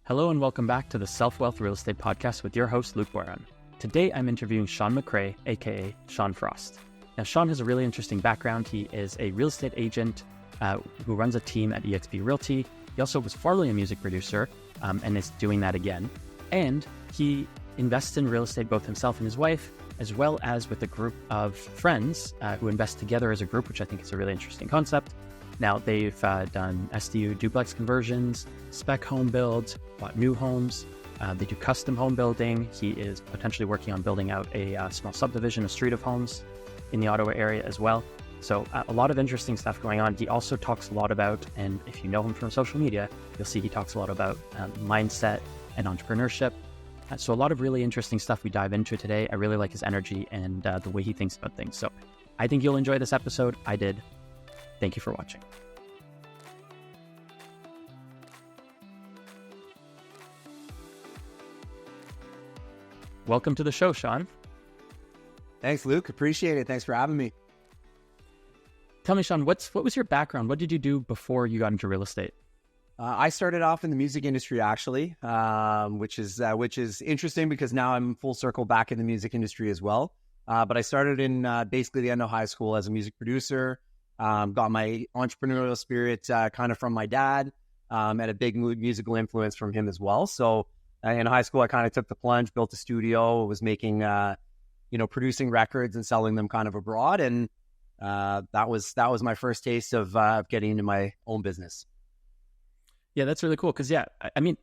Hello and welcome back to the Self-Wealth Real Estate Podcast with your host, Luke Boyron. Today, I'm interviewing Sean McRae, aka Sean Frost. Now, Sean has a really interesting background. He is a real estate agent who runs a team at eXp Realty. He also was formerly a music producer and is doing that again. And he invests in real estate, both himself and his wife, as well as with a group of friends who invest together as a group, which I think is a really interesting concept. Now, they've done SDU duplex conversions, spec home builds, bought new homes. They do custom home building. He is potentially working on building out a small subdivision, a street of homes in the Ottawa area as well. So a lot of interesting stuff going on. He also talks a lot about, and if you know him from social media, you'll see he talks a lot about mindset and entrepreneurship. So a lot of really interesting stuff we dive into today. I really like his energy and the way he thinks about things. So I think you'll enjoy this episode. I did. Thank you for watching. Welcome to the show, Sean. Thanks, Luke. Appreciate it. Thanks for having me. Tell me, Sean, what was your background? What did you do before you got into real estate? I started off in the music industry, actually, which is interesting because now I'm full circle back in the music industry as well. But I started in basically the end of high school as a music producer. Got my entrepreneurial spirit kind of from my dad, and a big musical influence from him as well. So in high school, I kind of took the plunge, built a studio, was making, producing records and selling them kind of abroad. And that was my first taste of getting into my own business. Yeah, that's really cool. Because, I mean,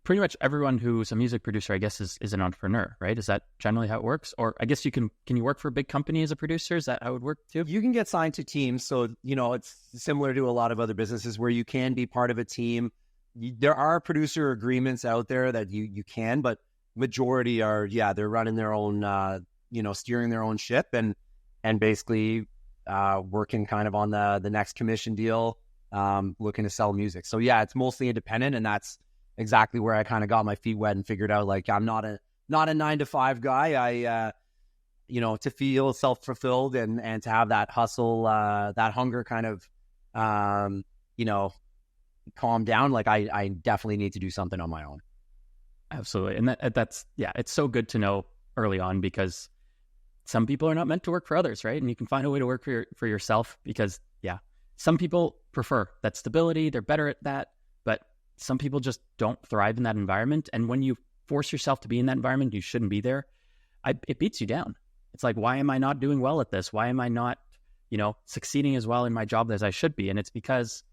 pretty much everyone who's a music producer, I guess, is an entrepreneur, right? Is that generally how it works? Or I guess can you work for a big company as a producer? Is that how it would work too? You can get signed to teams. So, it's similar to a lot of other businesses where you can be part of a team. There are producer agreements out there that you can, but majority are, they're running their own, steering their own ship and basically working kind of on the next commission deal, looking to sell music. So it's mostly independent, and that's exactly where I kind of got my feet wet and figured out, like, I'm not a 9-to-5 guy. To feel self-fulfilled and to have that hustle, that hunger kind of, calm down. Like I definitely need to do something on my own. Absolutely. And that's it's so good to know early on, because some people are not meant to work for others, right? And you can find a way to work for yourself, because some people prefer that stability. They're better at that, but some people just don't thrive in that environment. And when you force yourself to be in that environment, you shouldn't be there. It beats you down. It's like, why am I not doing well at this? Why am I not, succeeding as well in my job as I should be? And it's because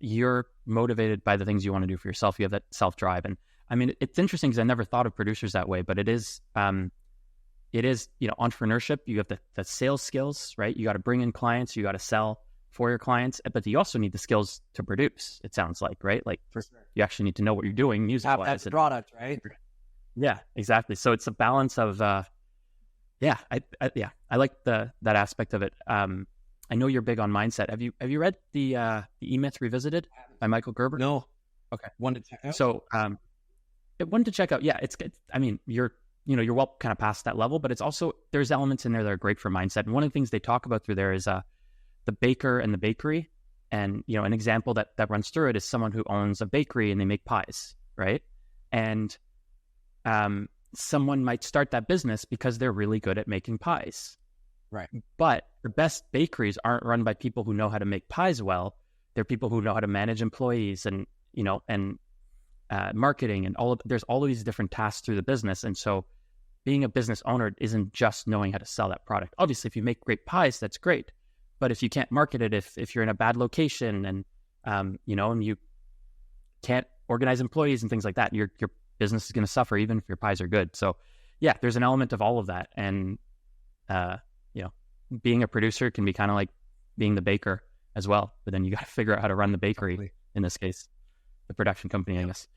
you're motivated by the things you want to do for yourself. You have that self-drive. And I mean, it's interesting because I never thought of producers that way, but it is, entrepreneurship. You have the sales skills, right? You got to bring in clients, you got to sell for your clients, but you also need the skills to produce, it sounds like, right? Like, for sure, you actually need to know what you're doing music-wise. That's the product, right? Yeah, exactly. So it's a balance of, I like that aspect of it. I know you're big on mindset. Have you read the E-Myth Revisited by Michael Gerber? No. Okay. One to check out. So, one to check out. Yeah, it's good. I mean, you're well kind of past that level, but it's also, there's elements in there that are great for mindset. And one of the things they talk about through there is the baker and the bakery. And, an example that runs through it is someone who owns a bakery and they make pies, right? And someone might start that business because they're really good at making pies. Right. But the best bakeries aren't run by people who know how to make pies well. They're people who know how to manage employees and, marketing and there's all of these different tasks through the business. And so being a business owner isn't just knowing how to sell that product. Obviously, if you make great pies, that's great. But if you can't market it, if you're in a bad location and, and you can't organize employees and things like that, your business is going to suffer even if your pies are good. So there's an element of all of that. And, being a producer can be kind of like being the baker as well, but then you got to figure out how to run the bakery. Exactly. In this case, the production company, I guess.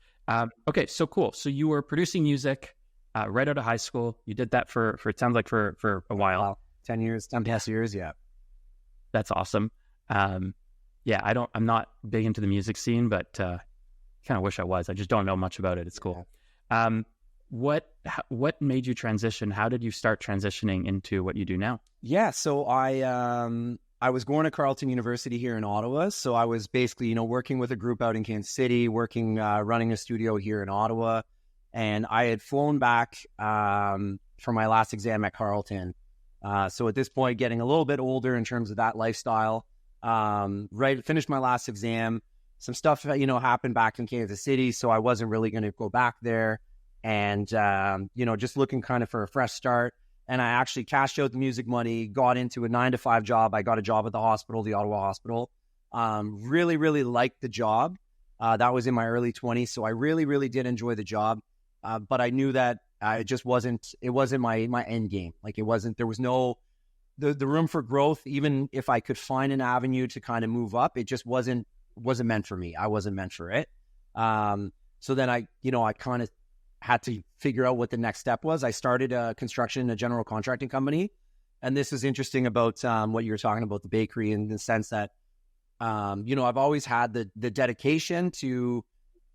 Okay. So cool. So you were producing music, right out of high school. You did that for it sounds like for a while. Wow. 10 years. Yeah. That's awesome. I'm not big into the music scene, but, kind of wish I was. I just don't know much about it. It's cool. What made you transition? How did you start transitioning into what you do now? Yeah, so I I was going to Carleton University here in Ottawa. So I was basically, working with a group out in Kansas City, running a studio here in Ottawa. And I had flown back for my last exam at Carleton. So at this point, getting a little bit older in terms of that lifestyle. Finished my last exam. Some stuff, happened back in Kansas City. So I wasn't really going to go back there. And, just looking kind of for a fresh start. And I actually cashed out the music money, got into a 9-to-5 job. I got a job at the hospital, the Ottawa hospital. Really, really liked the job. That was in my early 20s. So I really, really did enjoy the job. But I knew that it wasn't my end game. Like there was no, the room for growth. Even if I could find an avenue to kind of move up, it just wasn't meant for me. I wasn't meant for it. So then I kind of had to figure out what the next step was. I started a general contracting company. And this is interesting about what you were talking about, the bakery, in the sense that, I've always had the dedication to,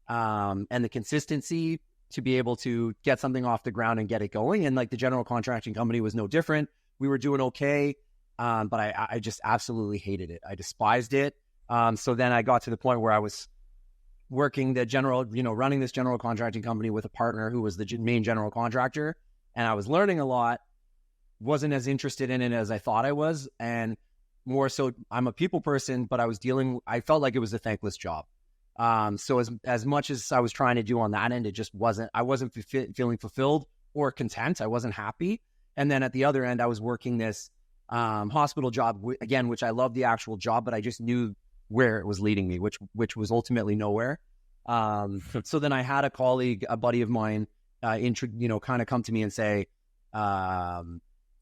and the consistency to be able to get something off the ground and get it going. And like the general contracting company was no different. We were doing okay. But I just absolutely hated it. I despised it. So then I got to the point where I was working running this general contracting company with a partner who was the main general contractor. And I was learning a lot, wasn't as interested in it as I thought I was. And more so, I'm a people person, but I felt like it was a thankless job. So as much as I was trying to do on that end, I wasn't feeling fulfilled or content. I wasn't happy. And then at the other end, I was working this hospital job, which I loved the actual job, but I just knew where it was leading me, which was ultimately nowhere. So then I had a colleague, a buddy of mine, kind of come to me and say,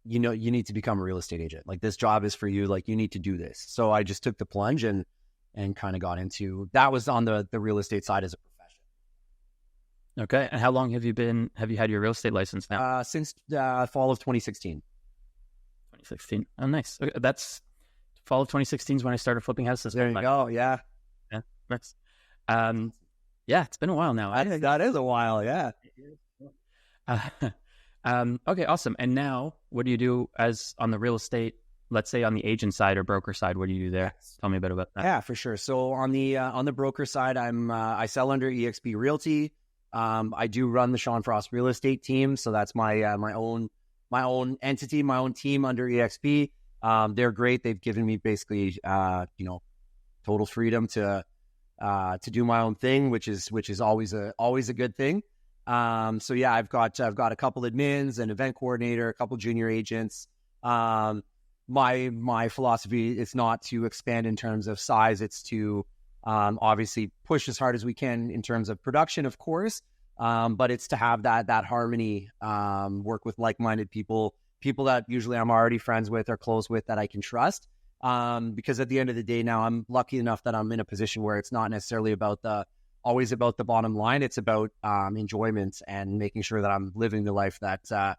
you need to become a real estate agent. Like, this job is for you. Like, you need to do this. So I just took the plunge and kind of got into, that was on the real estate side as a profession. Okay. And how long have you had your real estate license now? Since fall of 2016. 2016. Oh, nice. Okay, that's fall of 2016 is when I started flipping houses. There you go. Yeah. Yeah. Nice. Yeah, it's been a while now. That is a while. Yeah. Okay, awesome. And now what do you do on the real estate, let's say on the agent side or broker side? What do you do there? Yes. Tell me a bit about that. Yeah, for sure. So on the broker side, I sell under eXp Realty. I do run the Sean Frost real estate team. So that's my own entity, my own team under eXp. They're great. They've given me basically, total freedom to do my own thing, which is always a good thing. So yeah, I've got a couple admins, an event coordinator, a couple junior agents. My philosophy is not to expand in terms of size. It's to obviously push as hard as we can in terms of production, of course. But it's to have that harmony, work with like-minded people that usually I'm already friends with or close with, that I can trust. Because at the end of the day, now I'm lucky enough that I'm in a position where it's not necessarily always about the bottom line. It's about enjoyment and making sure that I'm living the life that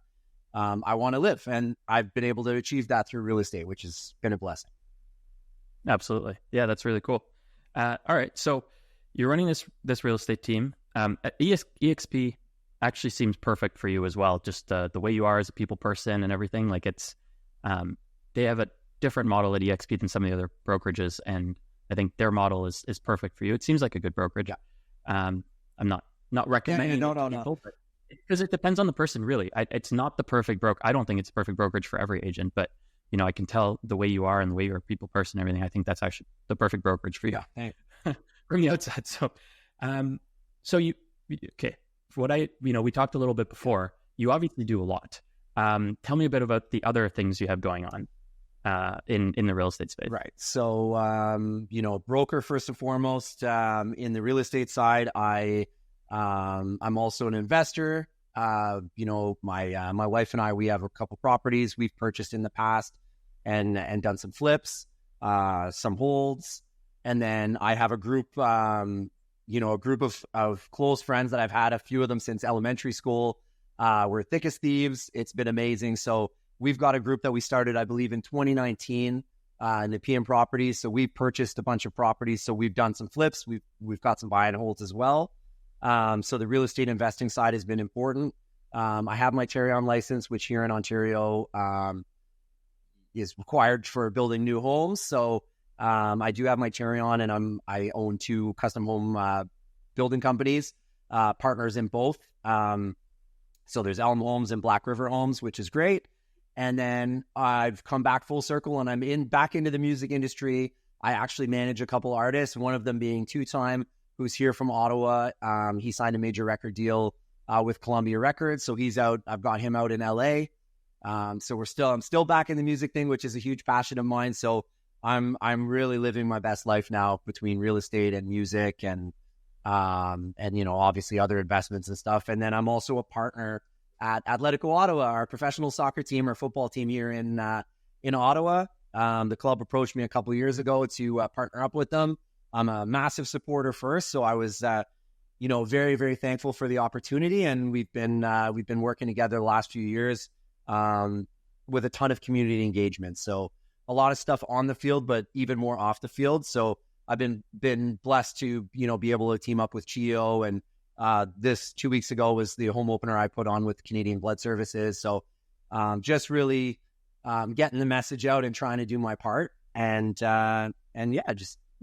I want to live. And I've been able to achieve that through real estate, which has been a blessing. Absolutely. Yeah, that's really cool. All right. So you're running this real estate team. EXP actually seems perfect for you as well. Just the way you are as a people person and everything. Like, it's they have a different model at EXP than some of the other brokerages, and I think their model is perfect for you. It seems like a good brokerage. Yeah. I'm not recommending no. Because it depends on the person, really. It's not the perfect I don't think it's a perfect brokerage for every agent, but I can tell the way you are and the way you're a people person and everything. I think that's actually the perfect brokerage for you. Yeah, from the outside. So, we talked a little bit before. You obviously do a lot. Tell me a bit about the other things you have going on in the real estate space. Right. So, broker first and foremost. In the real estate side, I'm also an investor. My wife and I, we have a couple properties we've purchased in the past and done some flips, some holds. And then I have a group, of close friends that I've had, a few of them since elementary school. We're thick as thieves. It's been amazing. So we've got a group that we started, I believe, in 2019 in the PM properties. So we purchased a bunch of properties. So we've done some flips. We've got some buy and holds as well. So the real estate investing side has been important. I have my Tarion license, which here in Ontario, is required for building new homes. So I do have my cherry on, and I own 2 custom home building companies, partners in both. So there's Elm Homes and Black River Homes, which is great. And then I've come back full circle, and I'm back into the music industry. I actually manage a couple artists, one of them being 2Time, who's here from Ottawa. He signed a major record deal with Columbia Records, so he's out. I've got him out in LA. So I'm still back in the music thing, which is a huge passion of mine. So I'm really living my best life now between real estate and music, and obviously other investments and stuff. And then I'm also a partner at Atletico Ottawa, our professional soccer team, our football team here in Ottawa. The club approached me a couple of years ago to partner up with them. I'm a massive supporter first, so I was very, very thankful for the opportunity, and we've been working together the last few years with a ton of community engagement. So a lot of stuff on the field, but even more off the field. So I've been blessed to be able to team up with Chio, and this 2 weeks ago was the home opener I put on with Canadian Blood Services. So just really getting the message out and trying to do my part, and yeah,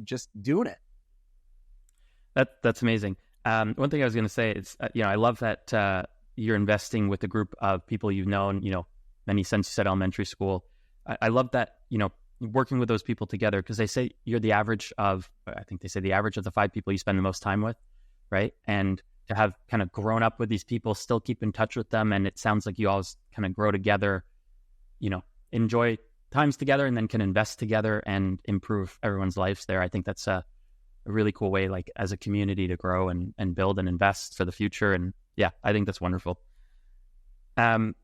just doing it. That's amazing. One thing I was going to say is, I love that you're investing with a group of people you've known, many since you said elementary school. I love that, working with those people together, because they say you're the average of, I think they say the average of the 5 people you spend the most time with, right? And to have kind of grown up with these people, still keep in touch with them, and it sounds like you always kind of grow together, enjoy times together, and then can invest together and improve everyone's lives there. I think that's a really cool way, like as a community, to grow and build and invest for the future. And yeah, I think that's wonderful. So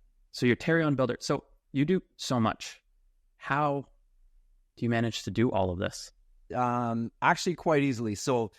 you're Terry on Builder. So you do so much. How do you manage to do all of this? Actually quite easily. So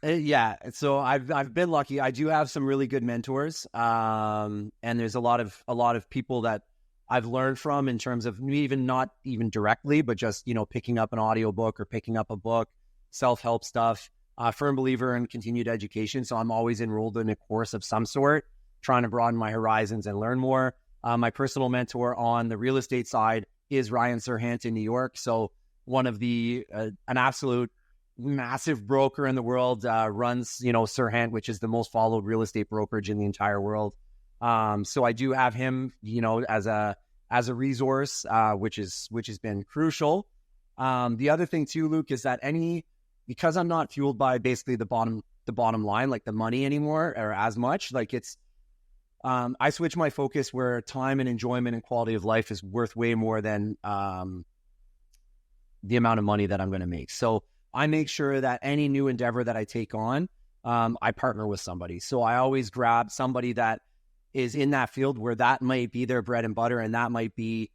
so I've been lucky. I do have some really good mentors. And there's a lot of people that I've learned from, in terms of even not even directly, but just, picking up an audiobook or picking up a book, self-help stuff. Firm believer in continued education. So I'm always enrolled in a course of some sort, trying to broaden my horizons and learn more. My personal mentor on the real estate side is Ryan Serhant in New York. So one of an absolute massive broker in the world, runs, Serhant, which is the most followed real estate brokerage in the entire world. So I do have him, as a resource, which has been crucial. The other thing too, Luke, is that because I'm not fueled by basically the bottom line, like the money anymore, or as much, like it's, I switch my focus where time and enjoyment and quality of life is worth way more than the amount of money that I'm going to make. So I make sure that any new endeavor that I take on, I partner with somebody. So I always grab somebody that is in that field where that might be their bread and butter, and that might be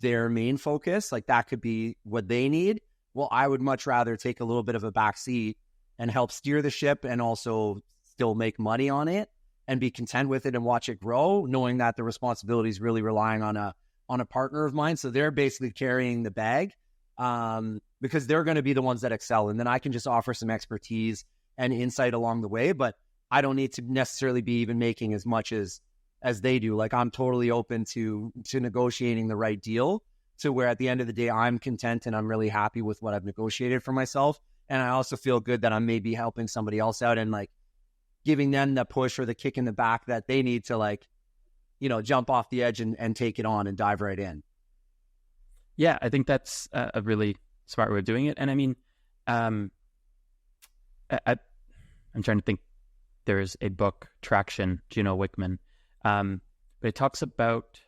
their main focus. Like that could be what they need. Well, I would much rather take a little bit of a back seat and help steer the ship, and also still make money on it and be content with it and watch it grow, knowing that the responsibility is really relying on a partner of mine. So they're basically carrying the bag, because they're going to be the ones that excel. And then I can just offer some expertise and insight along the way, but I don't need to necessarily be even making as much as they do. Like I'm totally open to negotiating the right deal, to where at the end of the day, I'm content and I'm really happy with what I've negotiated for myself. And I also feel good that I'm maybe helping somebody else out and like giving them the push or the kick in the back that they need to, like, jump off the edge and take it on and dive right in. Yeah, I think that's a really smart way of doing it. And I mean, I'm trying to think. There's a book, Traction, Gino Wickman, but it talks about,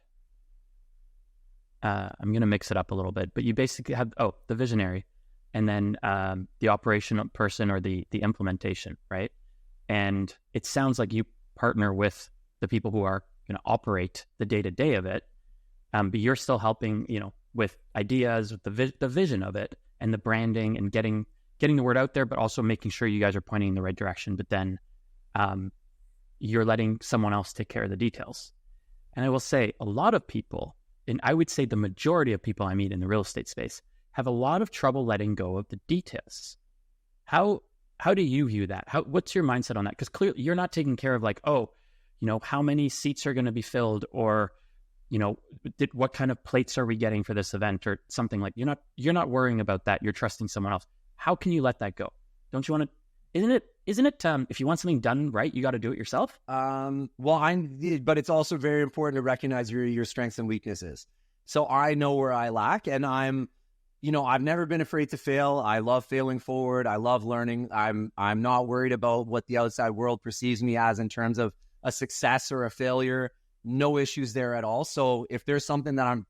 I'm going to mix it up a little bit, but you basically have, the visionary, and then the operational person, or the implementation, right? And it sounds like you partner with the people who are going to operate the day-to-day of it, but you're still helping, with ideas, with the vision of it, and the branding, and getting the word out there, but also making sure you guys are pointing in the right direction. But then you're letting someone else take care of the details. And I will say, a lot of people, and I would say the majority of people I meet in the real estate space, have a lot of trouble letting go of the details. How do you view that? What's your mindset on that? Because clearly you're not taking care of, like, how many seats are going to be filled, or, what kind of plates are we getting for this event or something? Like you're not worrying about that. You're trusting someone else. How can you let that go? Don't you want to? Isn't it? If you want something done right, you got to do it yourself. But it's also very important to recognize your strengths and weaknesses. So I know where I lack, and I've never been afraid to fail. I love failing forward. I love learning. I'm not worried about what the outside world perceives me as in terms of a success or a failure. No issues there at all. So if there's something that I'm,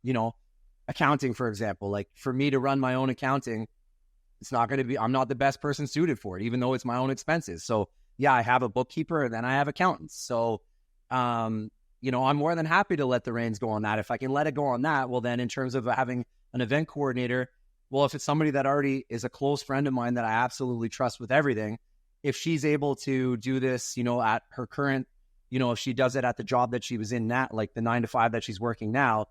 accounting, for example, like for me to run my own accounting, I'm not the best person suited for it, even though it's my own expenses. So yeah, I have a bookkeeper and then I have accountants. So, I'm more than happy to let the reins go on that. If I can let it go on that, well, then in terms of having an event coordinator, well, if it's somebody that already is a close friend of mine that I absolutely trust with everything, if she's able to do this, at her current, if she does it at the job that she was in like the 9 to 5 that she's working now,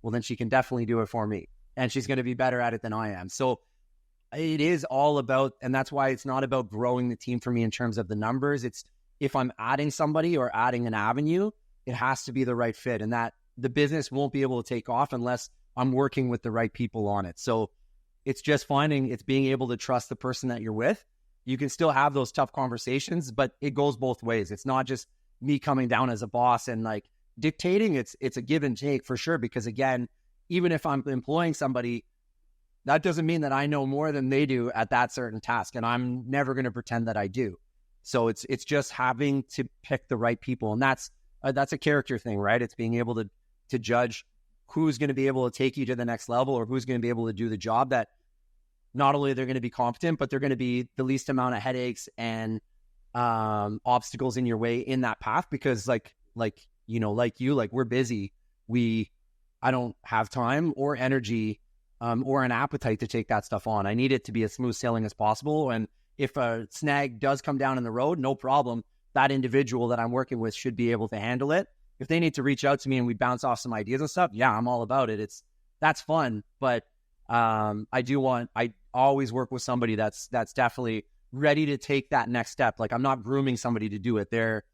well, then she can definitely do it for me. And she's going to be better at it than I am. So it is all about, and that's why it's not about growing the team for me in terms of the numbers. It's if I'm adding somebody or adding an avenue, it has to be the right fit, and that the business won't be able to take off unless I'm working with the right people on it. So it's just it's being able to trust the person that you're with. You can still have those tough conversations, but it goes both ways. It's not just me coming down as a boss and like dictating. It's a give and take for sure. Because again, even if I'm employing somebody, that doesn't mean that I know more than they do at that certain task. And I'm never going to pretend that I do. So it's just having to pick the right people. And that's a character thing, right? It's being able to judge who's going to be able to take you to the next level, or who's going to be able to do the job that not only they're going to be competent, but they're going to be the least amount of headaches and obstacles in your way in that path. Because like we're busy. I don't have time or energy or an appetite to take that stuff on. I need it to be as smooth sailing as possible. And if a snag does come down in the road, no problem. That individual that I'm working with should be able to handle it. If they need to reach out to me and we bounce off some ideas and stuff, yeah, I'm all about it. That's fun. But I always work with somebody that's definitely ready to take that next step. Like I'm not grooming somebody to do it. They're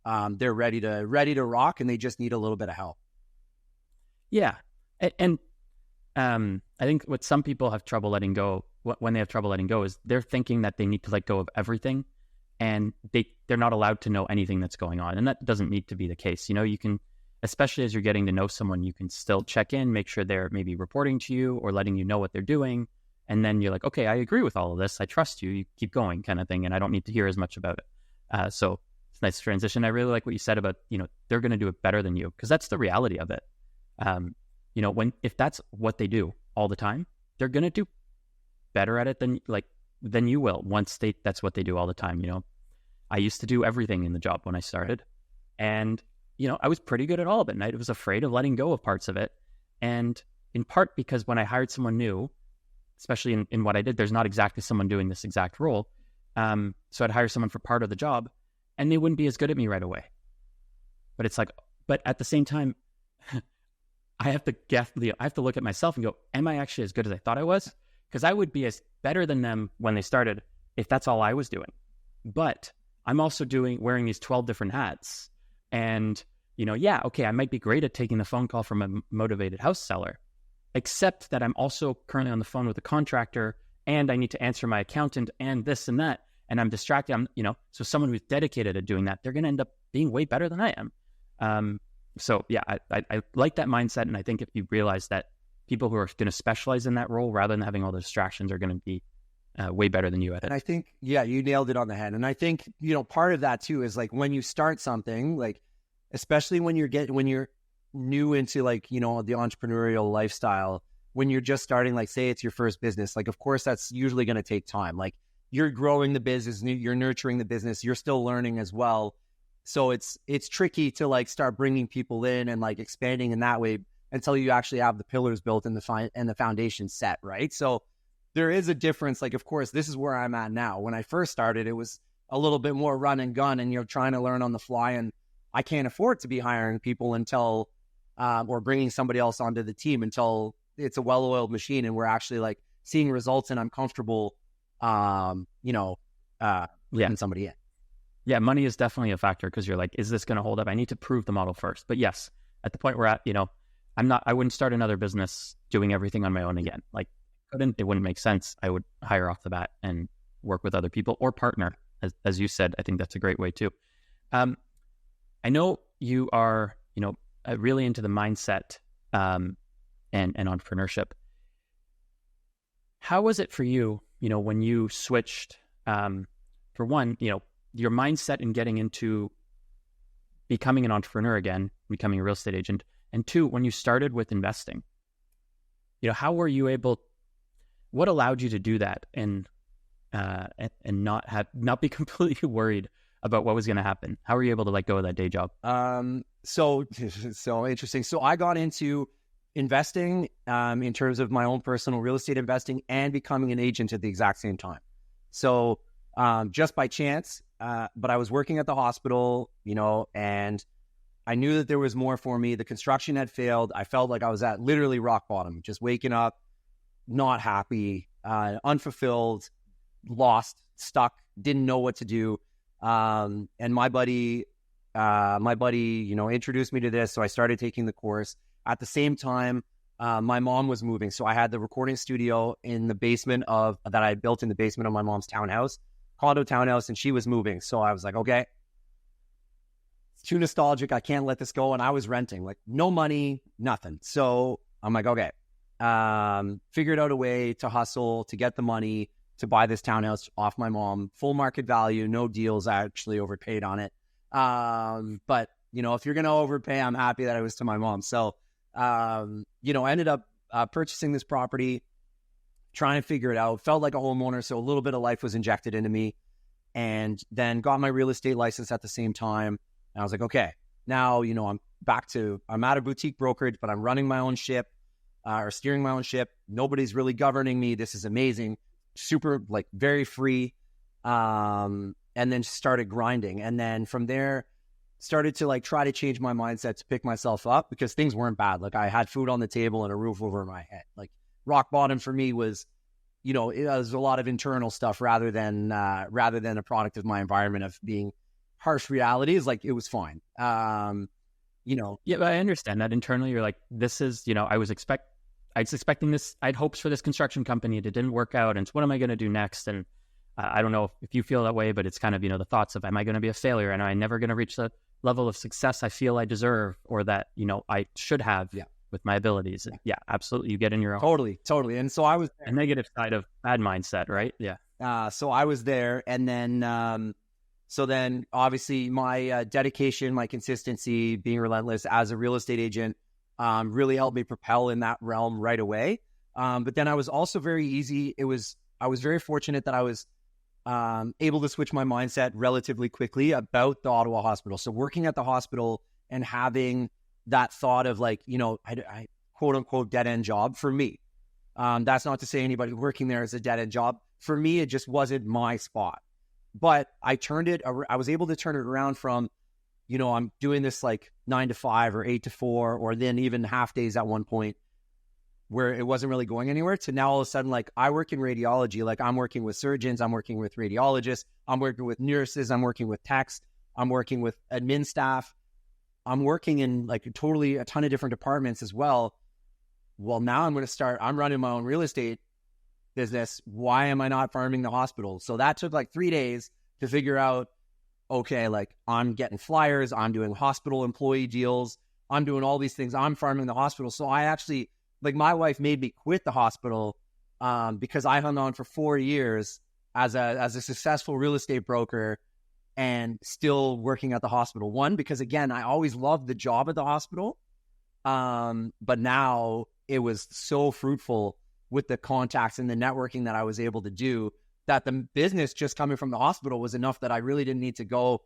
ready to rock, and they just need a little bit of help. Yeah. And I think what some people have trouble letting go, when they have trouble letting go, is they're thinking that they need to let go of everything, and they're not allowed to know anything that's going on. And that doesn't need to be the case. You can, especially as you're getting to know someone, you can still check in, make sure they're maybe reporting to you or letting you know what they're doing. And then you're like, okay, I agree with all of this. I trust you. You keep going, kind of thing. And I don't need to hear as much about it. So it's a nice transition. I really like what you said about, they're going to do it better than you, because that's the reality of it. If that's what they do all the time, they're going to do better at it than you will once that's what they do all the time. I used to do everything in the job when I started, and, I was pretty good at all of it, and I was afraid of letting go of parts of it. And in part because when I hired someone new, especially in what I did, there's not exactly someone doing this exact role. So I'd hire someone for part of the job, and they wouldn't be as good at me right away. But it's like, but at the same time, I have to look at myself and go, am I actually as good as I thought I was? Because I would be as better than them when they started if that's all I was doing. But I'm also wearing these 12 different hats. And, I might be great at taking the phone call from a motivated house seller, except that I'm also currently on the phone with a contractor, and I need to answer my accountant and this and that, and I'm distracted. So someone who's dedicated at doing that, they're going to end up being way better than I am. So yeah, I like that mindset. And I think if you realize that people who are going to specialize in that role rather than having all the distractions are going to be way better than you at it. And I think, yeah, you nailed it on the head. And I think, part of that too is like when you start something, like, especially when you're new into the entrepreneurial lifestyle, when you're just starting, like say it's your first business, like, of course, that's usually going to take time. Like you're growing the business, you're nurturing the business, you're still learning as well. So it's tricky to like start bringing people in and like expanding in that way until you actually have the pillars built and the foundation set, right? So there is a difference. Like, of course, this is where I'm at now. When I first started, it was a little bit more run and gun, and you're trying to learn on the fly. And I can't afford to be hiring people until, or bringing somebody else onto the team until it's a well-oiled machine and we're actually like seeing results and I'm comfortable, bringing somebody in. Yeah, money is definitely a factor, because you're like, is this going to hold up? I need to prove the model first. But yes, at the point we're at, I wouldn't start another business doing everything on my own again. Like, it wouldn't make sense. I would hire off the bat and work with other people or partner. As you said, I think that's a great way too. I know you are, really into the mindset and entrepreneurship. How was it for you, when you switched, for one, your mindset in getting into becoming an entrepreneur again, becoming a real estate agent, and two, when you started with investing, how were you able, what allowed you to do that and not be completely worried about what was going to happen? How were you able to let go of that day job? So interesting. So I got into investing in terms of my own personal real estate investing and becoming an agent at the exact same time. So just by chance, but I was working at the hospital, and I knew that there was more for me. The construction had failed. I felt like I was at literally rock bottom, just waking up, not happy, unfulfilled, lost, stuck, didn't know what to do. And my buddy, introduced me to this. So I started taking the course. At the same time, my mom was moving. So I had the recording studio in the basement that I had built in the basement of my mom's condo townhouse, and she was moving. So I was like, okay, it's too nostalgic. I can't let this go. And I was renting, like no money, nothing. So I'm like, okay, figured out a way to hustle, to get the money, to buy this townhouse off my mom, full market value, no deals. I actually overpaid on it. But if you're going to overpay, I'm happy that it was to my mom. So, I ended up purchasing this property, trying to figure it out. Felt like a homeowner, so a little bit of life was injected into me, and then got my real estate license at the same time. And I was like, okay, now, I'm at a boutique brokerage, but I'm running my own ship, or steering my own ship. Nobody's really governing me. This is amazing. Super, very free. And then started grinding. And then from there, started to try to change my mindset to pick myself up, because things weren't bad. I had food on the table and a roof over my head. Rock bottom for me was, it was a lot of internal stuff rather than a product of my environment of being harsh realities. It was fine. Yeah, but I understand that internally you're like, this is, I was expecting this. I had hopes for this construction company. It didn't work out. And so what am I going to do next? And I don't know if you feel that way, but it's kind of, the thoughts of, am I going to be a failure? And am I never going to reach the level of success I feel I deserve, or that, I should have with my abilities? Yeah, absolutely. You get in your own. Totally. And so I was a negative side of bad mindset, right? Yeah. So I was there. And then, obviously my dedication, my consistency, being relentless as a real estate agent, really helped me propel in that realm right away. But then I was also I was very fortunate that I was able to switch my mindset relatively quickly about the Ottawa hospital. So working at the hospital and having that thought of I quote unquote dead end job for me. That's not to say anybody working there is a dead end job. For me, it just wasn't my spot. But I was able to turn it around from, I'm doing this 9 to 5 or 8 to 4, or then even half days at one point where it wasn't really going anywhere, to now all of a sudden, I work in radiology. I'm working with surgeons, I'm working with radiologists, I'm working with nurses, I'm working with techs, I'm working with admin staff. I'm working in a ton of different departments as well. Well, now I'm running my own real estate business. Why am I not farming the hospital? So that took 3 days to figure out, okay, I'm getting flyers, I'm doing hospital employee deals, I'm doing all these things, I'm farming the hospital. So I actually, my wife made me quit the hospital because I hung on for 4 years as a successful real estate broker and still working at the hospital. One, because again, I always loved the job at the hospital. But now it was so fruitful with the contacts and the networking that I was able to do, that the business just coming from the hospital was enough that I really didn't need to go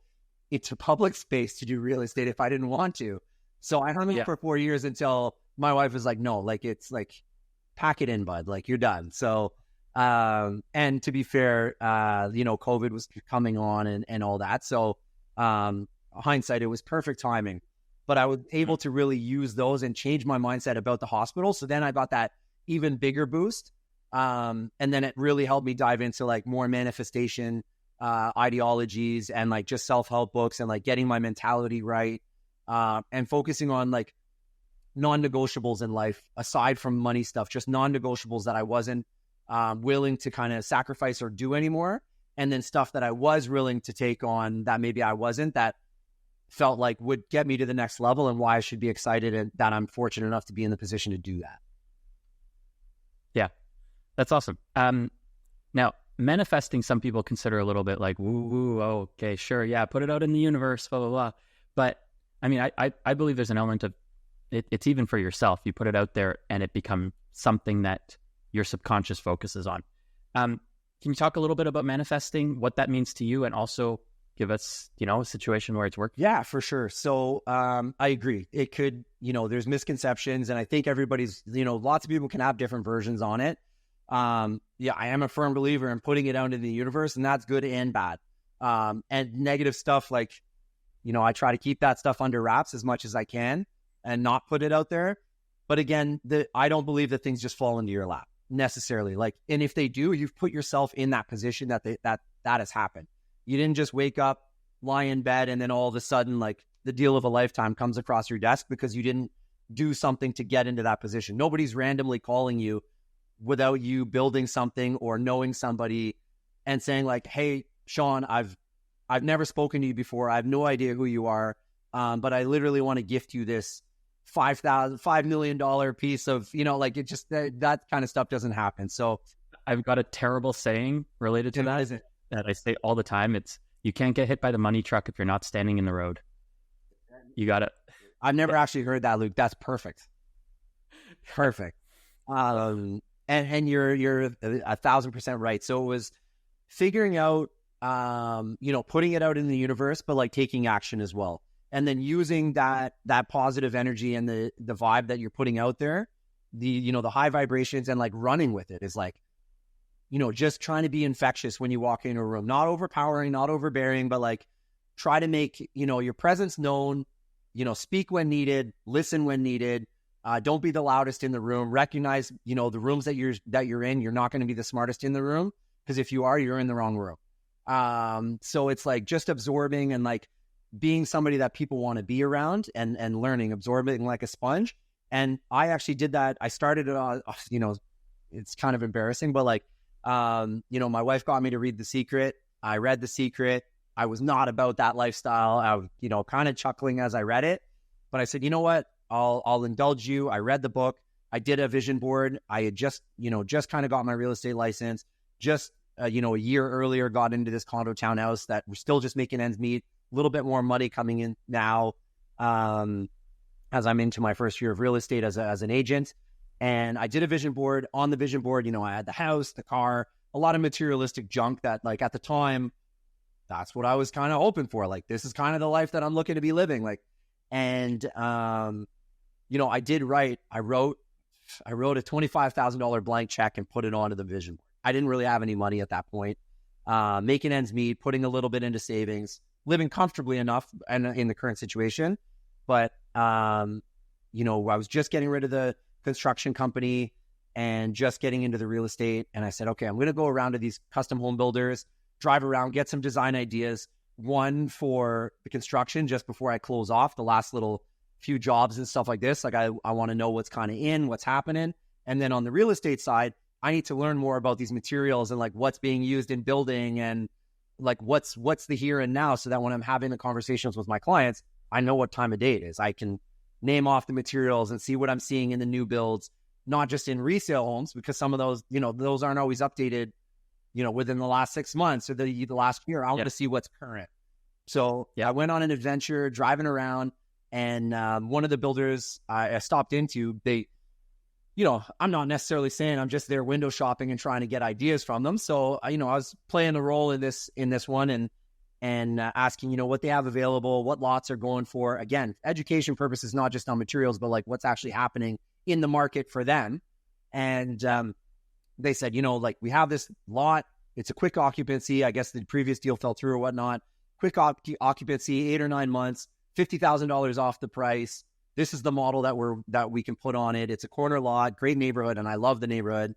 into public space to do real estate if I didn't want to. So I hung on for 4 years until my wife was like, no, it's pack it in, bud, you're done. So, and to be fair, COVID was coming on and all that. So, hindsight, it was perfect timing, but I was able to really use those and change my mindset about the hospital. So then I got that even bigger boost. And then it really helped me dive into more manifestation, ideologies and just self-help books and getting my mentality right. And focusing on non-negotiables in life, aside from money stuff, just non-negotiables that I wasn't willing to kind of sacrifice or do anymore. And then stuff that I was willing to take on that maybe I wasn't, that felt like would get me to the next level, and why I should be excited and that I'm fortunate enough to be in the position to do that. Yeah, that's awesome. Now, manifesting, some people consider a little bit like, woo, okay, sure, yeah, put it out in the universe, blah, blah, blah. But I mean, I believe there's an element of it's even for yourself. You put it out there and it becomes something that your subconscious focuses on. Can you talk a little bit about manifesting, what that means to you, and also give us, a situation where it's working? Yeah, for sure. So I agree. It could, there's misconceptions, and I think everybody's, lots of people can have different versions on it. Yeah, I am a firm believer in putting it out into the universe, and that's good and bad. And negative stuff, like, I try to keep that stuff under wraps as much as I can and not put it out there. But again, I don't believe that things just fall into your lap necessarily. Like, and if they do, you've put yourself in that position that has happened. You didn't just wake up, lie in bed, and then all of a sudden, like, the deal of a lifetime comes across your desk because you didn't do something to get into that position. Nobody's randomly calling you without you building something or knowing somebody and saying like, hey, Sean, I've never spoken to you before. I have no idea who you are. But I literally want to gift you this $5 million piece of, like, it just, that kind of stuff doesn't happen. So I've got a terrible saying related to that I say all the time. It's, you can't get hit by the money truck if you're not standing in the road. You got it. I've never actually heard that, Luke. That's perfect. Perfect. And you're 1,000% right. So it was figuring out, putting it out in the universe, but like taking action as well. And then using that positive energy and the vibe that you're putting out there, the high vibrations, and like running with it is like, just trying to be infectious when you walk into a room, not overpowering, not overbearing, but like try to make, your presence known, speak when needed, listen when needed. Don't be the loudest in the room. Recognize, the rooms that you're in, you're not going to be the smartest in the room, because if you are, you're in the wrong room. So it's like just absorbing and like being somebody that people want to be around and learning, absorbing like a sponge. And I actually did that. I started it on, it's kind of embarrassing, but like, my wife got me to read The Secret. I read The Secret. I was not about that lifestyle. I was, kind of chuckling as I read it, but I said, you know what? I'll indulge you. I read the book. I did a vision board. I had just kind of got my real estate license. Just, a year earlier, got into this condo townhouse that we're still just making ends meet. A little bit more money coming in now, as I'm into my first year of real estate as an agent. And I did a vision board. On the vision board, I had the house, the car, a lot of materialistic junk that, like, at the time, that's what I was kind of hoping for. Like, this is kind of the life that I'm looking to be living. Like, and, I did write, I wrote a $25,000 blank check and put it onto the vision board. I didn't really have any money at that point, making ends meet, putting a little bit into savings, living comfortably enough in the current situation. But, I was just getting rid of the construction company and just getting into the real estate. And I said, okay, I'm going to go around to these custom home builders, drive around, get some design ideas, one for the construction just before I close off the last little few jobs and stuff like this. Like, I want to know what's kind of in, what's happening. And then on the real estate side, I need to learn more about these materials and like what's being used in building and like what's the here and now, so that when I'm having the conversations with my clients, I know what time of day it is. I can name off the materials and see what I'm seeing in the new builds, not just in resale homes, because some of those, those aren't always updated, within the last 6 months or the last year. I want to see what's current. So I went on an adventure driving around, and one of the builders I stopped into, they, I'm not necessarily saying I'm just there window shopping and trying to get ideas from them. So, I was playing a role in this one and asking, what they have available, what lots are going for. Again, education purposes, not just on materials, but like what's actually happening in the market for them. And they said, like, we have this lot. It's a quick occupancy. I guess the previous deal fell through or whatnot. Quick occupancy, 8 or 9 months, $50,000 off the price. This is the model that we can put on it. It's a corner lot, great neighborhood, and I love the neighborhood.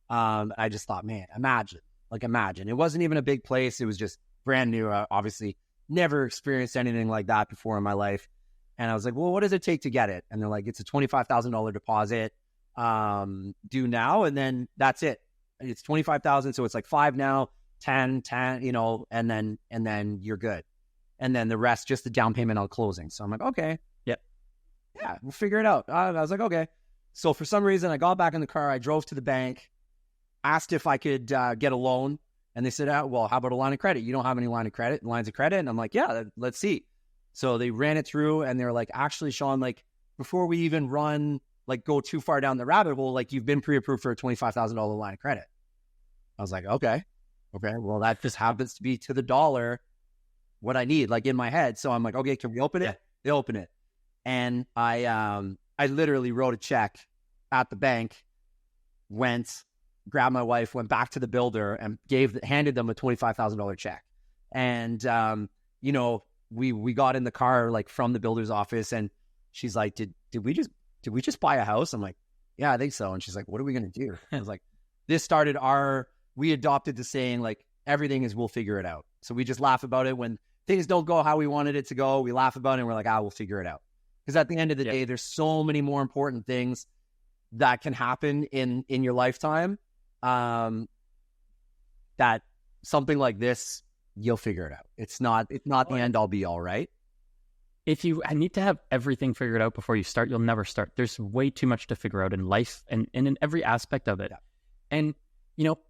I just thought, man, imagine. It wasn't even a big place. It was just brand new. Obviously, never experienced anything like that before in my life. And I was like, well, what does it take to get it? And they're like, it's a $25,000 deposit due now. And then that's it. It's 25,000. So it's like 5 now, 10, and then you're good. And then the rest, just the down payment on closing. So I'm like, okay. Yeah, we'll figure it out. I was like, okay. So for some reason, I got back in the car. I drove to the bank, asked if I could get a loan. And they said, well, how about a line of credit? You don't have any lines of credit? And I'm like, yeah, let's see. So they ran it through and they're like, actually, Sean, like before we even go too far down the rabbit hole, like you've been pre-approved for a $25,000 line of credit. I was like, okay. Well, that just happens to be to the dollar what I need, like in my head. So I'm like, okay, can we open it? Yeah. They open it. And I literally wrote a check at the bank, grabbed my wife, went back to the builder and handed them a $25,000 check. And, we got in the car, like from the builder's office, and she's like, did we just buy a house? I'm like, yeah, I think so. And she's like, what are we going to do? I was like, we adopted the saying, like, everything is, we'll figure it out. So we just laugh about it when things don't go how we wanted it to go. We laugh about it and we're like, we'll figure it out. Because at the end of the day, there's so many more important things that can happen in your lifetime that something like this, you'll figure it out. It's not the end all be all, right? If you need to have everything figured out before you start, you'll never start. There's way too much to figure out in life and in every aspect of it. Yeah. And,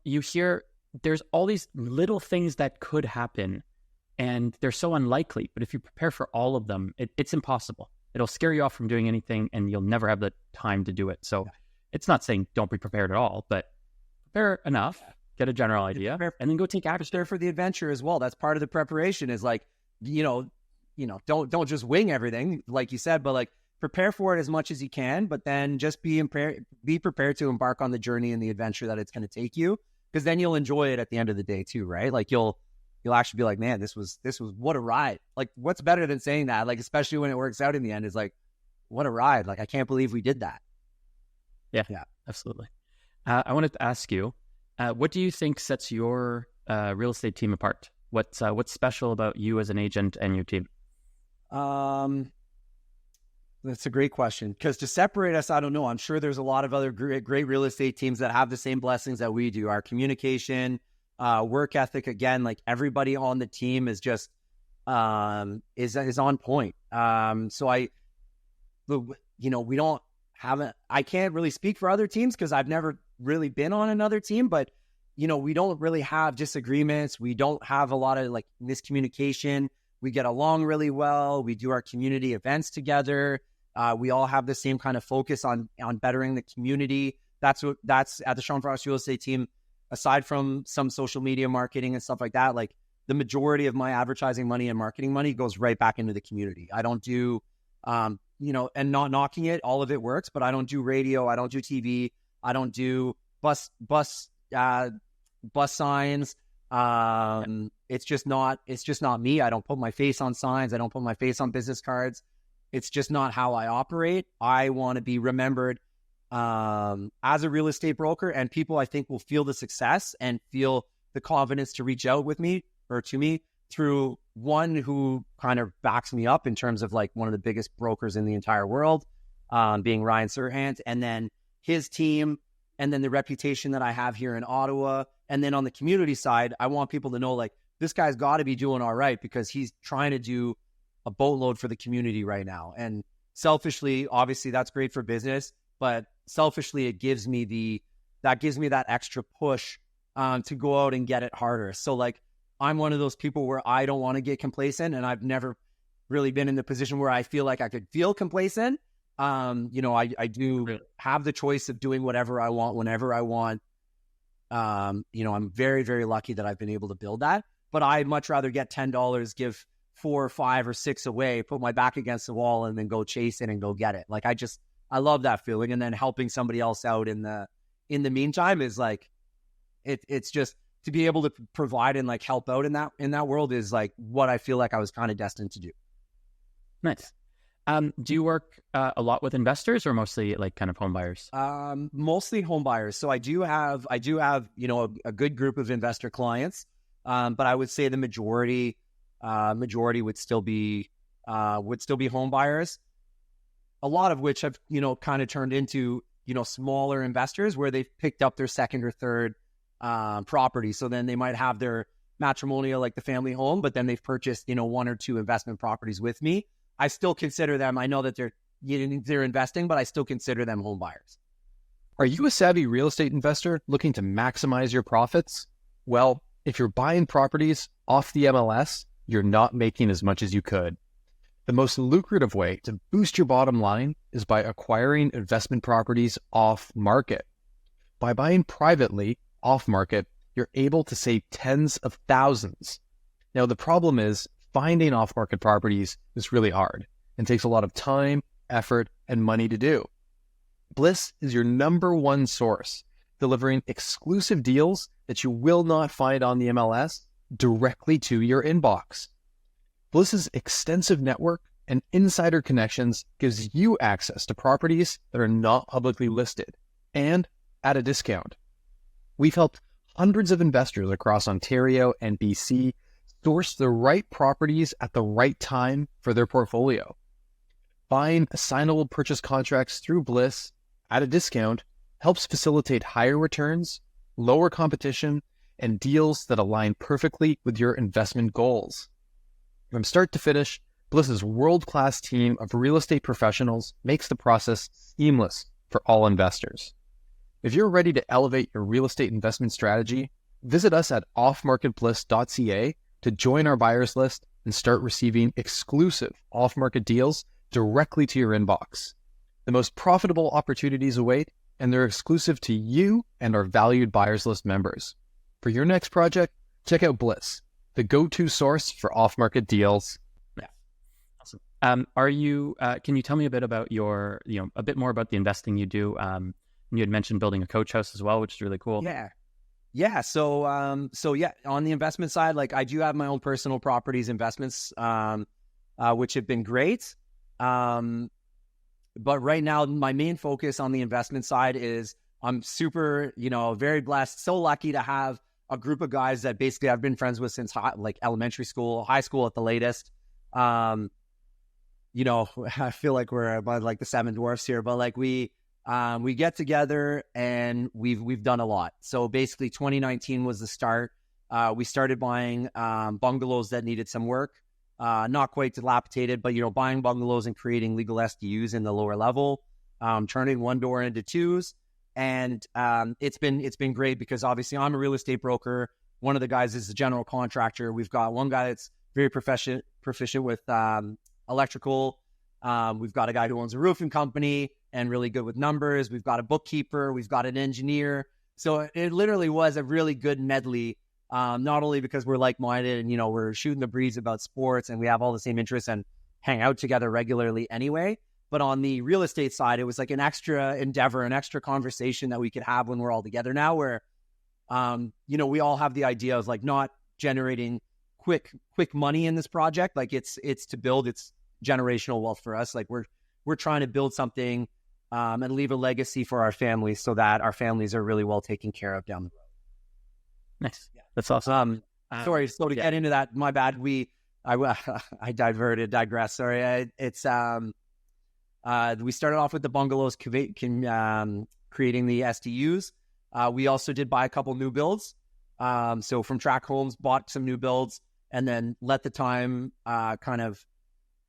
you hear there's all these little things that could happen and they're so unlikely. But if you prepare for all of them, it's impossible. It'll scare you off from doing anything and you'll never have the time to do it. So it's not saying don't be prepared at all, but prepare enough, get a general idea, and then go take action. Prepare for the adventure as well. That's part of the preparation is like, don't just wing everything, like you said, but like prepare for it as much as you can, but then just be prepared to embark on the journey and the adventure that it's going to take you, because then you'll enjoy it at the end of the day too, right? Like you'll actually be like, man, this was what a ride. Like what's better than saying that? Like, especially when it works out in the end, is like, what a ride. Like, I can't believe we did that. Yeah, absolutely. I wanted to ask you, what do you think sets your real estate team apart? What's special about you as an agent and your team? That's a great question, because to separate us, I don't know. I'm sure there's a lot of other great real estate teams that have the same blessings that we do. Our communication, work ethic, again, like everybody on the team is just is on point. We don't have I can't really speak for other teams because I've never really been on another team, but we don't really have disagreements. We don't have a lot of like miscommunication. We get along really well. We do our community events together. We all have the same kind of focus on bettering the community. That's at the Sean Frost Real Estate team. Aside from some social media marketing and stuff like that, like the majority of my advertising money and marketing money goes right back into the community. I don't do, and not knocking it, all of it works, but I don't do radio. I don't do TV. I don't do bus signs. It's just not me. I don't put my face on signs. I don't put my face on business cards. It's just not how I operate. I want to be remembered as a real estate broker, and people I think will feel the success and feel the confidence to reach out with me or to me through one who kind of backs me up in terms of like one of the biggest brokers in the entire world, being Ryan Serhant, and then his team, and then the reputation that I have here in Ottawa. And then on the community side, I want people to know like this guy's got to be doing all right because he's trying to do a boatload for the community right now. And selfishly, obviously that's great for business, but selfishly it gives me that extra push to go out and get it harder. So like I'm one of those people where I don't want to get complacent, and I've never really been in the position where I feel like I could feel complacent. I do have the choice of doing whatever I want whenever I want. I'm very, very lucky that I've been able to build that, but I'd much rather get $10, give 4 or 5 or 6 away, put my back against the wall, and then go chase it and go get it. Like I love that feeling. And then helping somebody else out in the meantime is like, it's just to be able to provide and like help out in that world is like what I feel like I was kind of destined to do. Nice. Do you work a lot with investors or mostly like kind of home buyers? Mostly home buyers. So I do have, a good group of investor clients. But I would say the majority would still be home buyers. a lot of which have, kind of turned into, smaller investors where they've picked up their second or third property. So then they might have their matrimonial, like the family home, but then they've purchased, one or two investment properties with me. I still consider them, I know that they're investing, but I still consider them home buyers. Are you a savvy real estate investor looking to maximize your profits? Well, if you're buying properties off the MLS, you're not making as much as you could. The most lucrative way to boost your bottom line is by acquiring investment properties off market. By buying privately off market, you're able to save tens of thousands. Now, the problem is finding off market properties is really hard and takes a lot of time, effort, and money to do. Bliss is your number one source, delivering exclusive deals that you will not find on the MLS directly to your inbox. Bliss's extensive network and insider connections gives you access to properties that are not publicly listed and at a discount. We've helped hundreds of investors across Ontario and BC source the right properties at the right time for their portfolio. Buying assignable purchase contracts through Bliss at a discount helps facilitate higher returns, lower competition, and deals that align perfectly with your investment goals. From start to finish, Bliss's world-class team of real estate professionals makes the process seamless for all investors. If you're ready to elevate your real estate investment strategy, visit us at offmarketbliss.ca to join our buyers list and start receiving exclusive off-market deals directly to your inbox. The most profitable opportunities await, and they're exclusive to you and our valued buyers list members. For your next project, check out Bliss, the go-to source for off-market deals. Yeah, awesome. Can you tell me a bit about a bit more about the investing you do? You had mentioned building a coach house as well, which is really cool. Yeah. So on the investment side, like I do have my own personal properties investments, which have been great. But right now, my main focus on the investment side is I'm super, very blessed, so lucky to have a group of guys that basically I've been friends with since elementary school, high school at the latest. I feel like we're about like the seven dwarfs here, but like we get together and we've done a lot. So basically 2019 was the start. We started buying bungalows that needed some work. Not quite dilapidated, but, buying bungalows and creating legal SDUs in the lower level, turning one door into twos. And it's been great because obviously I'm a real estate broker. One of the guys is a general contractor. We've got one guy that's very proficient with electrical. We've got a guy who owns a roofing company and really good with numbers. We've got a bookkeeper. We've got an engineer. So it literally was a really good medley. Not only because we're like-minded and, we're shooting the breeze about sports and we have all the same interests and hang out together regularly anyway, but on the real estate side, it was like an extra endeavor, an extra conversation that we could have when we're all together now where, we all have the idea of like not generating quick money in this project. Like it's to build, it's generational wealth for us. Like we're trying to build something, and leave a legacy for our families so that our families are really well taken care of down the road. Nice. Yeah. That's awesome. Sorry, to get into that, my bad. I digress. Sorry. We started off with the bungalows, creating the SDUs. We also did buy a couple new builds. So from Track Homes, bought some new builds and then let the time kind of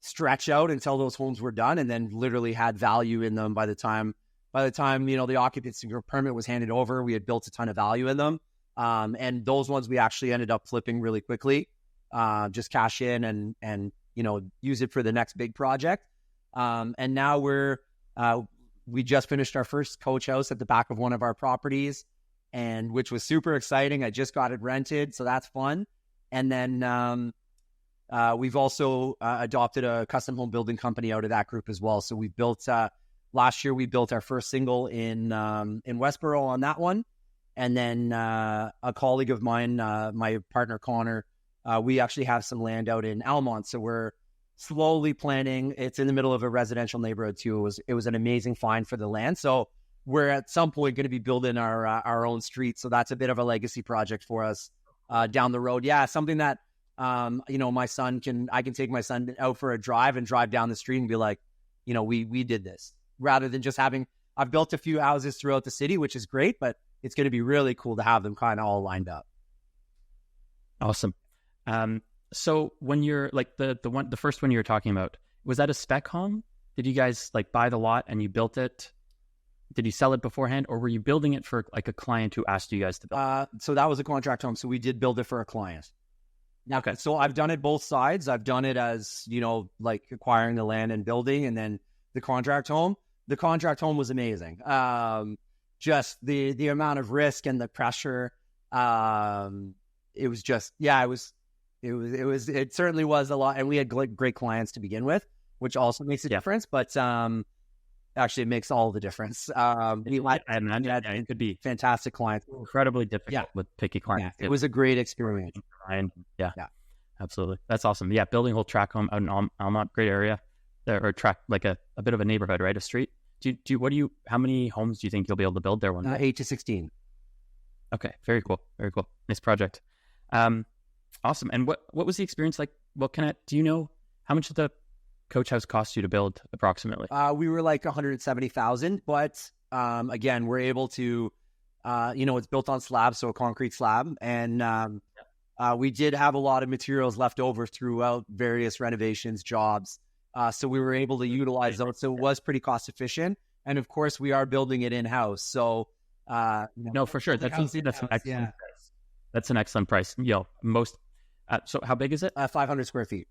stretch out until those homes were done, and then literally had value in them by the time the occupancy permit was handed over. We had built a ton of value in them. And those ones we actually ended up flipping really quickly, just cash in and use it for the next big project. And now we just finished our first coach house at the back of one of our properties, and which was super exciting. I just got it rented, so that's fun. And then we've also adopted a custom home building company out of that group as well. So we built last year we built our first single in Westboro on that one. And then a colleague of mine, my partner Connor, we actually have some land out in Almont. So we're slowly planning. It's in the middle of a residential neighborhood too. It was an amazing find for the land. So we're at some point going to be building our own street. So that's a bit of a legacy project for us down the road. Yeah, something that I can take my son out for a drive and drive down the street and be like, we did this rather than just having, I've built a few houses throughout the city, which is great, but it's going to be really cool to have them kind of all lined up. Awesome. So when you're like the first one you were talking about, was that a spec home? Did you guys like buy the lot and you built it? Did you sell it beforehand, or were you building it for like a client who asked you guys to build? So that was a contract home. So we did build it for a client. Now, okay. So I've done it both sides. I've done it as, like acquiring the land and building, and then the contract home. The contract home was amazing. Just the amount of risk and the pressure. It was just, it certainly was a lot. And we had great clients to begin with, which also makes a difference. But actually, it makes all the difference. It could be fantastic clients. Incredibly difficult with picky clients. Yeah, it was a great experience. Yeah, absolutely. That's awesome. Yeah, building a whole tract home out in Almont, great area. There, or tract like a bit of a neighborhood, right? A street. How many homes do you think you'll be able to build there one day? 8 to 16. Okay, very cool. Very cool. Nice project. Awesome. And what was the experience like? Do you know how much the coach house cost you to build approximately? We were like 170,000, but again, we're able to, it's built on slabs, so a concrete slab, and we did have a lot of materials left over throughout various renovations jobs, so we were able to utilize those. So it was pretty cost efficient, and of course, we are building it in house. So no, for sure, that's an excellent price. That's an excellent price. So how big is it? 500 square feet.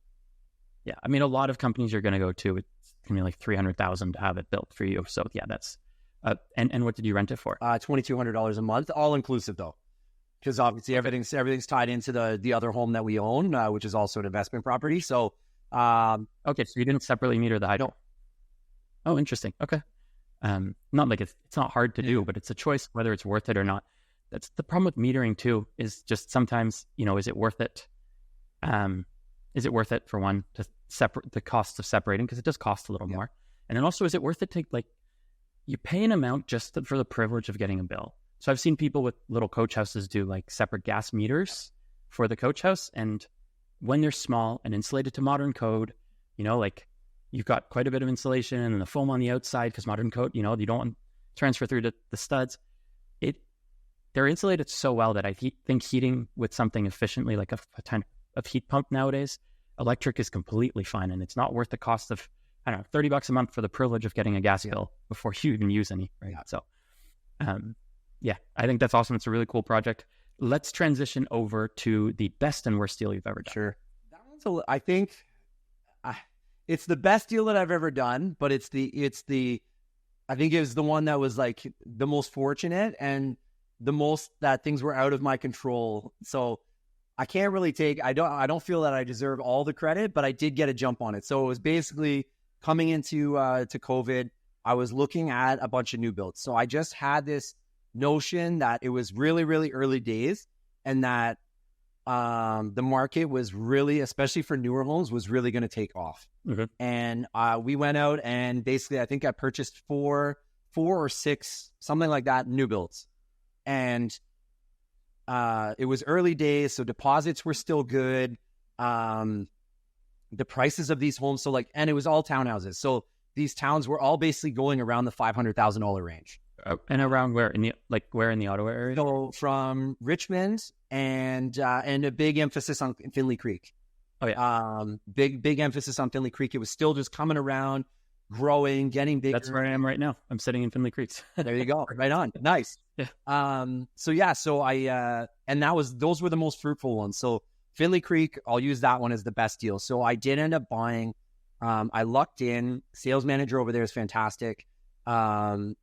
Yeah, I mean, a lot of companies you're going to go to, it's going to be like $300,000 to have it built for you. So yeah, that's and what did you rent it for? $2,200 a month, all inclusive though, because obviously everything's tied into the other home that we own, which is also an investment property. So okay, so you didn't separately meter the hydro. No. Oh, interesting. Okay, not like it's not hard to do, but it's a choice whether it's worth it or not. That's the problem with metering too. Is just sometimes is it worth it? Is it worth it for one to separate the cost of separating, because it does cost a little more, and then also is it worth it to you pay an amount just for the privilege of getting a bill? So I've seen people with little coach houses do like separate gas meters for the coach house, and when they're small and insulated to modern code, you've got quite a bit of insulation and the foam on the outside because modern code, you don't want to transfer through to the studs. They're insulated so well that I think heating with something efficiently, like a ton of heat pump nowadays, electric is completely fine, and it's not worth the cost of, I don't know, $30 a month for the privilege of getting a gas bill before you even use any, right? Yeah. So, I think that's awesome. It's a really cool project. Let's transition over to the best and worst deal you've ever done. Sure. That one's I think it's the best deal that I've ever done, but I think it was the one that was like the most fortunate and the most that things were out of my control. So I can't really I don't feel that I deserve all the credit, but I did get a jump on it. So it was basically coming into to COVID. I was looking at a bunch of new builds. So I just had this notion that it was really, really early days, and that the market was really, especially for newer homes, was really going to take off. Mm-hmm. And we went out and basically I think I purchased four or six, something like that, new builds. And it was early days, so deposits were still good. The prices of these homes, and it was all townhouses. So these towns were all basically going around the $500,000 range. And around where in the Ottawa area? So from Richmond and a big emphasis on Finley Creek. Oh yeah, big emphasis on Finley Creek. It was still just coming around, growing, getting bigger. That's where I am right now. I'm sitting in Finley Creek. There you go. Right on. Nice. Yeah. So I and those were the most fruitful ones. So Finley Creek, I'll use that one as the best deal. So I did end up buying. I lucked in. Sales manager over there is fantastic. And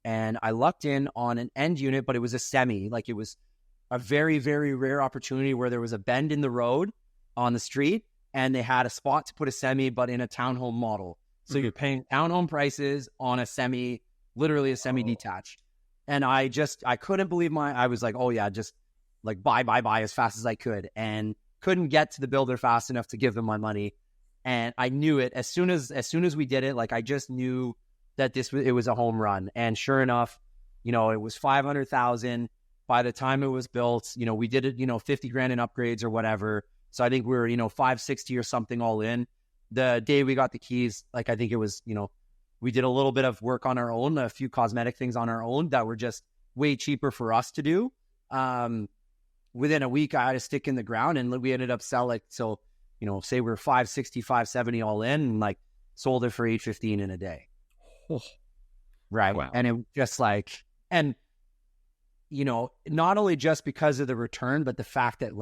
I lucked in on an end unit, but it was a semi. Like, it was a very, very rare opportunity where there was a bend in the road on the street, and they had a spot to put a semi, but in a townhome model. So you're paying townhome prices on a semi, literally a semi-detached. And I couldn't believe I was like, oh yeah, just like buy as fast as I could, and couldn't get to the builder fast enough to give them my money. And I knew it as soon as we did it. Like, I just knew that it was a home run. And sure enough, it was $500,000 by the time it was built. We did it, $50,000 in upgrades or whatever. So I think we were, $560 or something all in. The day we got the keys, like, I think it was, We did a little bit of work on our own, a few cosmetic things on our own that were just way cheaper for us to do. Within a week, I had a stick in the ground, and we ended up selling. So, say we're 560, 570 all in, and like sold it for 815 in a day. Oh. Right. Wow. And it just and not only just because of the return, but the fact that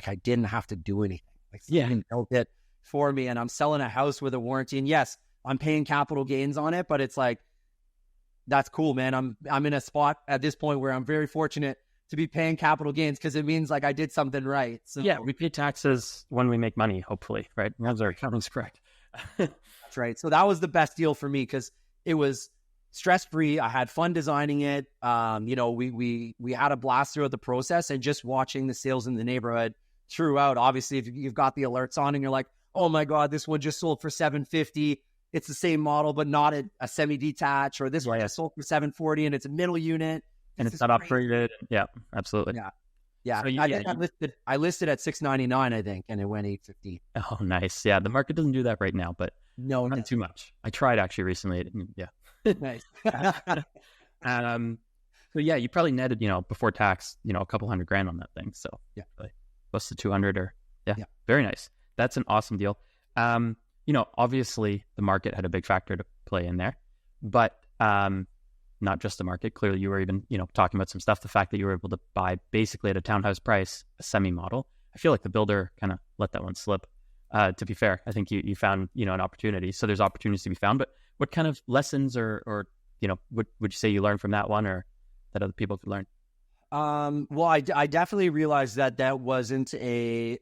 I didn't have to do anything. Someone built it for me, and I'm selling a house with a warranty. And yes, I'm paying capital gains on it, but it's like, that's cool, man. I'm in a spot at this point where I'm very fortunate to be paying capital gains, because it means like I did something right. So yeah, we pay taxes when we make money, hopefully, right? That's our accounting's correct. That's right. So that was the best deal for me, because it was stress-free. I had fun designing it. We had a blast throughout the process, and just watching the sales in the neighborhood throughout. Obviously, if you've got the alerts on and you're like, oh my God, this one just sold for $750. It's the same model, but not a semi-detached, or this one just sold for $740 and it's a middle unit. And it's not upgraded. Yeah, absolutely. Yeah. So I listed at $699, I think, and it went $850. Oh, nice. Yeah, the market doesn't do that right now, but no, not too much. I tried actually recently. Yeah. Nice. So yeah, you probably netted, before tax, a couple $100,000 on that thing. So yeah, really close to 200 or very nice. That's an awesome deal. Obviously the market had a big factor to play in there, but not just the market. Clearly you were even, talking about some stuff, the fact that you were able to buy basically at a townhouse price, a semi model. I feel like the builder kind of let that one slip. To be fair, I think you found, an opportunity. So there's opportunities to be found, but what kind of lessons or would you say you learned from that one, or that other people could learn? Well, I definitely realized that wasn't an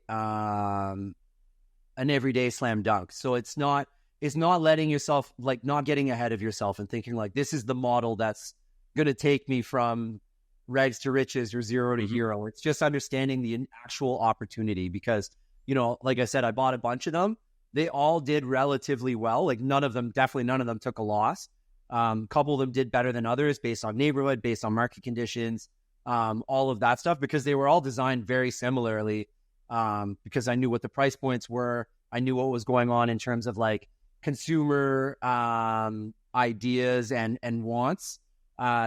everyday slam dunk. So it's not letting yourself, not getting ahead of yourself and thinking like, this is the model that's going to take me from rags to riches or zero to hero. It's just understanding the actual opportunity, because, like I said, I bought a bunch of them. They all did relatively well. None of them took a loss. A couple of them did better than others based on neighborhood, based on market conditions, all of that stuff, because they were all designed very similarly, because I knew what the price points were. I knew what was going on in terms of consumer ideas and wants.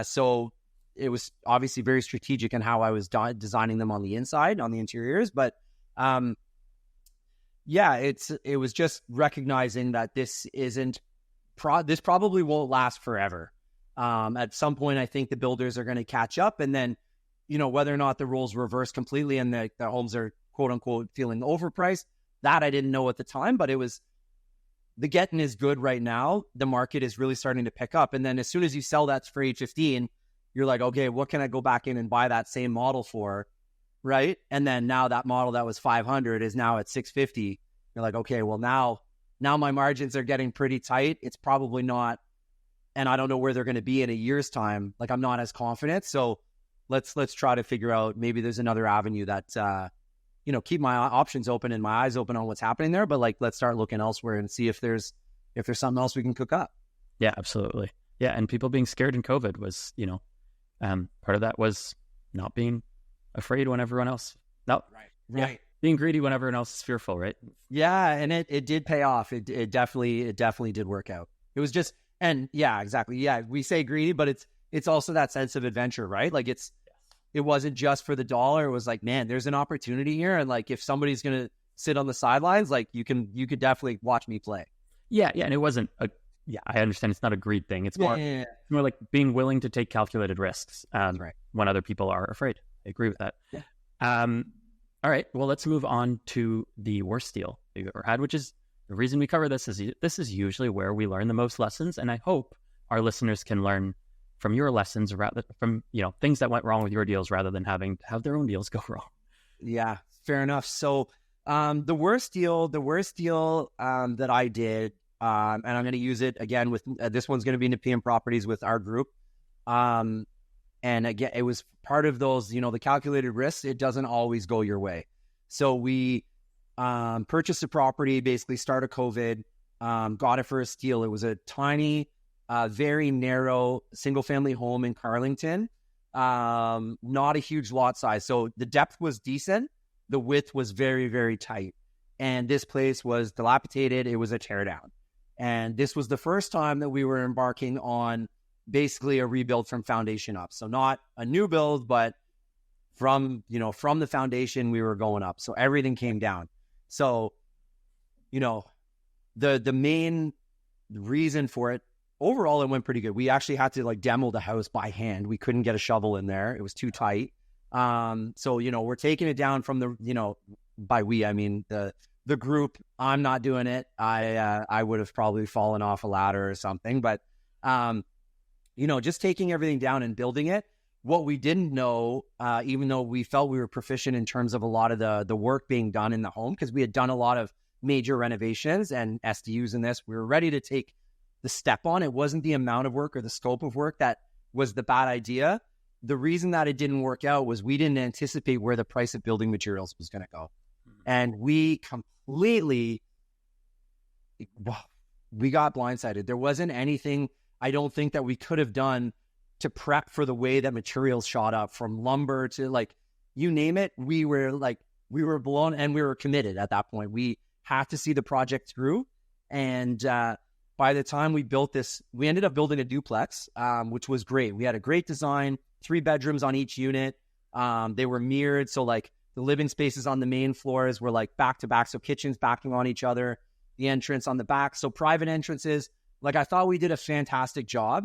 So it was obviously very strategic in how I was designing them on the inside, on the interiors. But it was just recognizing that this this probably won't last forever. At some point, I think the builders are going to catch up, and then, whether or not the roles reverse completely and the homes are quote unquote feeling overpriced, that I didn't know at the time, but the getting is good right now. The market is really starting to pick up. And then as soon as you sell that for $815, you're like, okay, what can I go back in and buy that same model for? Right. And then now that model that was $500 is now at $650. You're like, okay, well now my margins are getting pretty tight. It's probably not, and I don't know where they're going to be in a year's time. I'm not as confident. So let's try to figure out, maybe there's another avenue that, keep my options open and my eyes open on what's happening there. But let's start looking elsewhere and see if there's something else we can cook up. Yeah, absolutely. Yeah. And people being scared in COVID was, part of that was not being afraid when everyone else. No. Right. Yeah, being greedy when everyone else is fearful, right? Yeah. And it did pay off. It definitely did work out. It was just, and yeah, exactly. Yeah. We say greedy, but it's also that sense of adventure, right? It wasn't just for the dollar. It was like, man, there's an opportunity here. And if somebody's going to sit on the sidelines, you could definitely watch me play. Yeah. Yeah. And it wasn't I understand it's not a greed thing. It's more, It's more like being willing to take calculated risks right. when other people are afraid. I agree with that. Yeah. All right. Well, let's move on to the worst deal you've ever had, which is the reason we cover this is usually where we learn the most lessons. And I hope our listeners can learn from your lessons, rather from, things that went wrong with your deals, rather than having to have their own deals go wrong. Yeah, fair enough. So the worst deal that I did, and I'm going to use it again with this one's going to be Nepean Properties with our group. And again, it was part of those, the calculated risks. It doesn't always go your way. So we purchased a property, basically start of COVID, got it for a steal. It was a tiny, very narrow single-family home in Carlington. Not a huge lot size. So the depth was decent. The width was very, very tight. And this place was dilapidated. It was a teardown. And this was the first time that we were embarking on basically a rebuild from foundation up. So not a new build, but from the foundation, we were going up. So everything came down. So, the main reason for it, overall, it went pretty good. We actually had to demo the house by hand. We couldn't get a shovel in there. It was too tight. So, we're taking it down from by we, I mean the group. I'm not doing it. I would have probably fallen off a ladder or something, but, just taking everything down and building it. What we didn't know, even though we felt we were proficient in terms of a lot of the work being done in the home, because we had done a lot of major renovations and SDUs in this, we were ready to take the step on. It wasn't the amount of work or the scope of work that was the bad idea. The reason that it didn't work out was we didn't anticipate where the price of building materials was going to go. And we completely, we got blindsided. There wasn't anything, I don't think, that we could have done to prep for the way that materials shot up, from lumber to you name it. We were blown, and we were committed at that point. We had to see the project through. And by the time we built this, we ended up building a duplex, which was great. We had a great design, 3 bedrooms on each unit. They were mirrored. So the living spaces on the main floors were back to back. So kitchens backing on each other, the entrance on the back. So private entrances. I thought we did a fantastic job.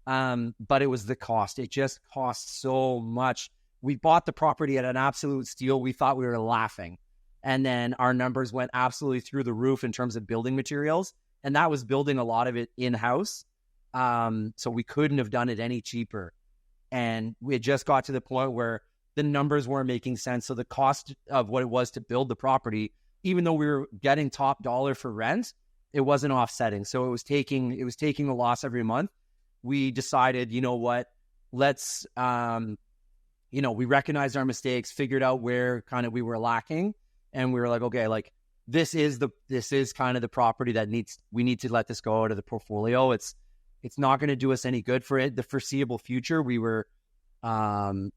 But it was the cost. It just cost so much. We bought the property at an absolute steal. We thought we were laughing. And then our numbers went absolutely through the roof in terms of building materials. And that was building a lot of it in-house. So we couldn't have done it any cheaper. And we had just got to the point where the numbers weren't making sense. So the cost of what it was to build the property, even though we were getting top dollar for rent, it wasn't offsetting. So it was taking a loss every month. We decided, let's, we recognized our mistakes, figured out where kind of we were lacking. And we were okay, this is kind of the property that we need to let this go out of the portfolio. It's not going to do us any good for the foreseeable future. We were, how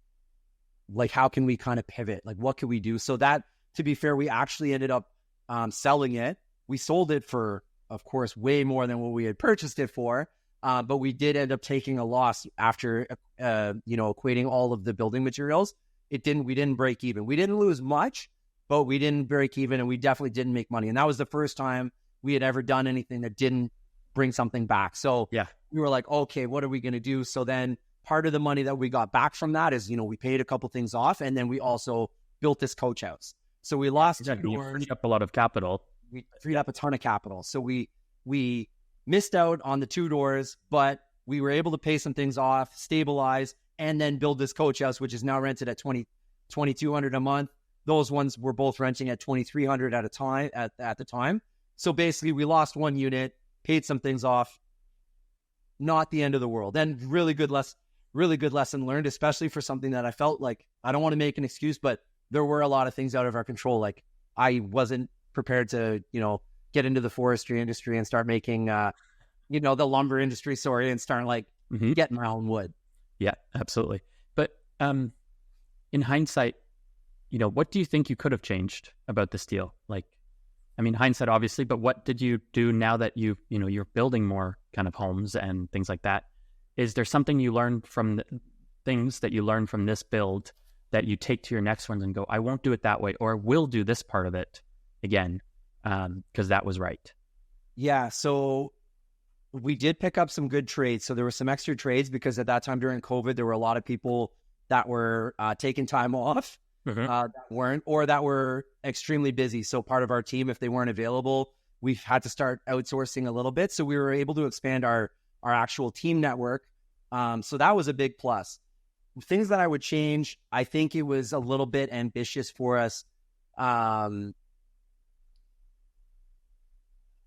can we kind of pivot? What can we do? So that, to be fair, we actually ended up, selling it. We sold it for, of course, way more than what we had purchased it for. But we did end up taking a loss after, equating all of the building materials. We didn't break even. We didn't lose much, but we didn't break even, and we definitely didn't make money. And that was the first time we had ever done anything that didn't bring something back. So we were okay, what are we going to do? So then part of the money that we got back from that is, we paid a couple things off, and then we also built this coach house. So we lost you freed up a lot of capital. We freed up a ton of capital. So we missed out on the 2 doors, but we were able to pay some things off, stabilize, and then build this coach house, which is now rented at $2,200 a month. Those ones were both renting at $2,300 at the time. So basically, we lost 1 unit, paid some things off. Not the end of the world, and really good lesson learned, especially for something that I felt I don't want to make an excuse, but there were a lot of things out of our control. I wasn't prepared to, get into the forestry industry and start making, the lumber industry, and start getting my own wood. Yeah, absolutely. But in hindsight, what do you think you could have changed about this deal? Hindsight, obviously, but what did you do now that you're building more kind of homes and things like that? Is there something you learned from things that you learned from this build that you take to your next ones and go, I won't do it that way, or will do this part of it again? Because that was right. Yeah. So we did pick up some good trades. So there were some extra trades because at that time during COVID, there were a lot of people that were taking time off, that weren't, or that were extremely busy. So part of our team, if they weren't available, we had to start outsourcing a little bit. So we were able to expand our actual team network. So that was a big plus. Things that I would change, I think it was a little bit ambitious for us.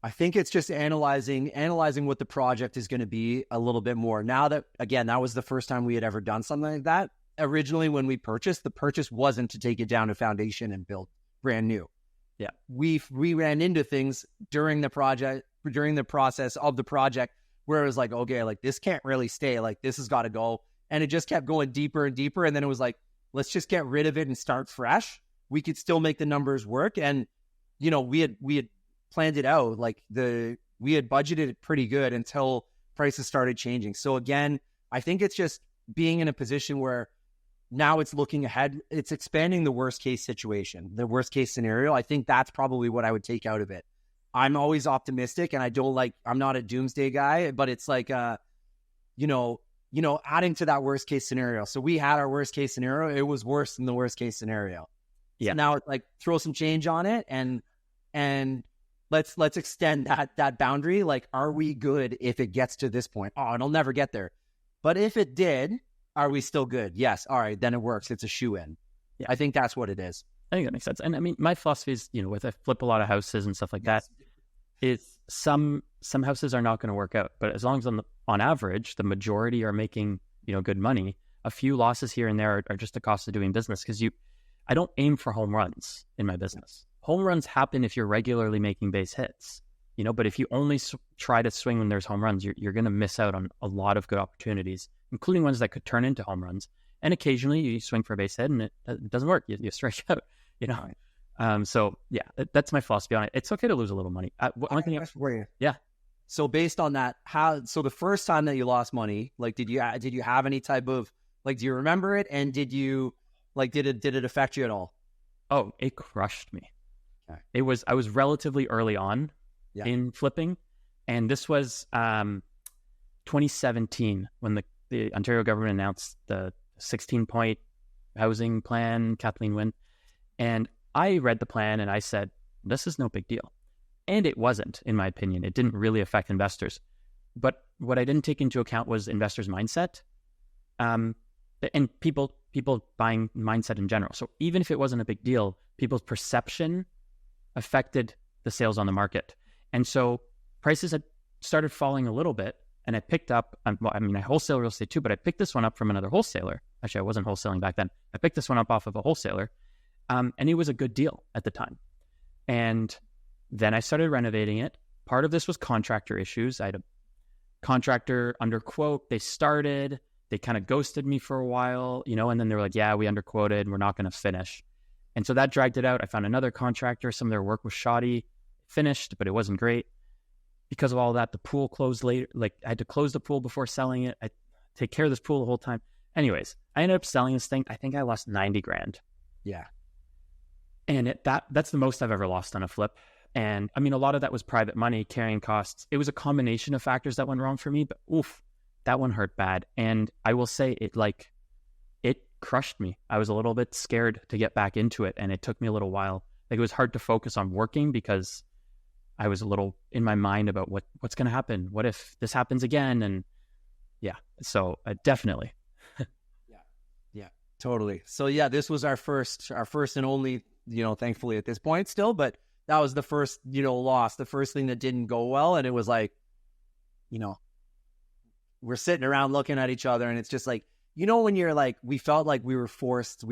I think it's just analyzing what the project is going to be a little bit more. Now that, again, that was the first time we had ever done something like that. Originally, when we purchased, the purchase wasn't to take it down to foundation and build brand new. Yeah. We ran into things during the process of the project where it was okay, this can't really stay, this has got to go. And it just kept going deeper and deeper. And then it was let's just get rid of it and start fresh. We could still make the numbers work. And, we had planned it out. we had budgeted it pretty good until prices started changing. So again, I think it's just being in a position where now it's looking ahead. It's expanding the worst case situation, the worst case scenario. I think that's probably what I would take out of it. I'm always optimistic, and I'm not a doomsday guy, but it's like, adding to that worst case scenario. So we had our worst case scenario. It was worse than the worst case scenario. Yeah. So now it's like throw some change on it and let's extend that boundary. Like, are we good if it gets to this point? Oh, it'll never get there. But if it did, are we still good? Yes. All right, then it works. It's a shoe-in. Yeah. I think that's what it is. I think that makes sense. And I mean, my philosophy is, with I flip a lot of houses and stuff like that, is some houses are not going to work out. But as long as on average, the majority are making, good money, a few losses here and there are just the cost of doing business. Because I don't aim for home runs in my business. Home runs happen if you're regularly making base hits, but if you only try to swing when there's home runs, you're going to miss out on a lot of good opportunities, including ones that could turn into home runs. And occasionally you swing for a base hit and it doesn't work. You strike out, So yeah, that's my philosophy on it. It's okay to lose a little money. One thing for you. Yeah. So based on that, so the first time that you lost money, like, did you have any type of, like, do you remember it? And did it affect you at all? Oh, it crushed me. Okay. I was relatively early on in flipping. And this was 2017 when the Ontario government announced the 16-point housing plan, Kathleen Wynne. And I read the plan and I said, this is no big deal. And it wasn't, in my opinion. It didn't really affect investors. But what I didn't take into account was investors' mindset and people buying mindset in general. So even if it wasn't a big deal, people's perception affected the sales on the market. And so prices had started falling a little bit. And I picked up, I wholesale real estate too, but I picked this one up from another wholesaler. Actually, I wasn't wholesaling back then. I picked this one up off of a wholesaler. And it was a good deal at the time. And then I started renovating it. Part of this was contractor issues. I had a contractor under quote. They kind of ghosted me for a while, and then they were like, yeah, we underquoted. We're not going to finish. And so that dragged it out. I found another contractor. Some of their work was shoddy. Finished, but it wasn't great. Because of all that, the pool closed later. Like, I had to close the pool before selling it. I take care of this pool the whole time. Anyways, I ended up selling this thing. I think I lost $90,000. Yeah. And that's the most I've ever lost on a flip. And I mean, a lot of that was private money, carrying costs. It was a combination of factors that went wrong for me, but that one hurt bad. And I will say it crushed me. I was a little bit scared to get back into it. And it took me a little while. Like, it was hard to focus on working because I was a little in my mind about what's going to happen. What if this happens again? And yeah, so definitely. Yeah, totally. So yeah, this was our first and only, thankfully at this point still, but that was the first, loss, the first thing that didn't go well. And it was like, we're sitting around looking at each other and it's just like, when you're like, we felt like we were forced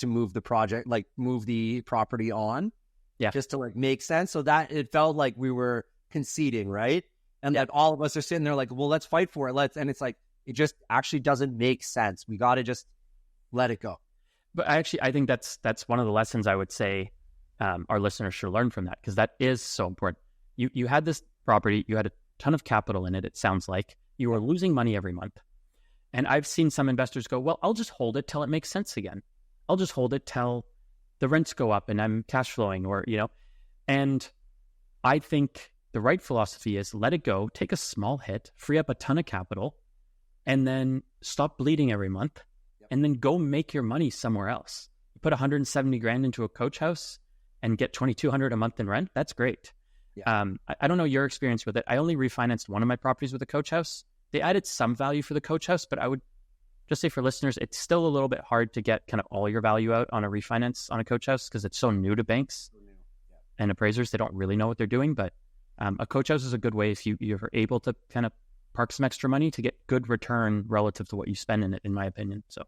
to move the project, like move the property on. Yeah. Just to make sense. So that it felt like we were conceding, right? And that all of us are sitting there like, well, let's fight for it. And it's like, it just actually doesn't make sense. We got to just let it go. But I think that's one of the lessons I would say our listeners should learn from that, because that is so important. You had this property, you had a ton of capital in it. It sounds like you were losing money every month. And I've seen some investors go, well, I'll just hold it till it makes sense again. I'll just hold it till the rents go up and I'm cash flowing, and I think the right philosophy is let it go, take a small hit, free up a ton of capital, and then stop bleeding every month, and then go make your money somewhere else. You put $170,000 into a coach house and get $2,200 a month in rent. That's great. Yeah. I don't know your experience with it. I only refinanced one of my properties with a coach house. They added some value for the coach house, but I would just say for listeners, it's still a little bit hard to get kind of all your value out on a refinance on a coach house because it's so new to banks and appraisers. They don't really know what they're doing, but a coach house is a good way if you're able to kind of park some extra money to get good return relative to what you spend in it, in my opinion. So,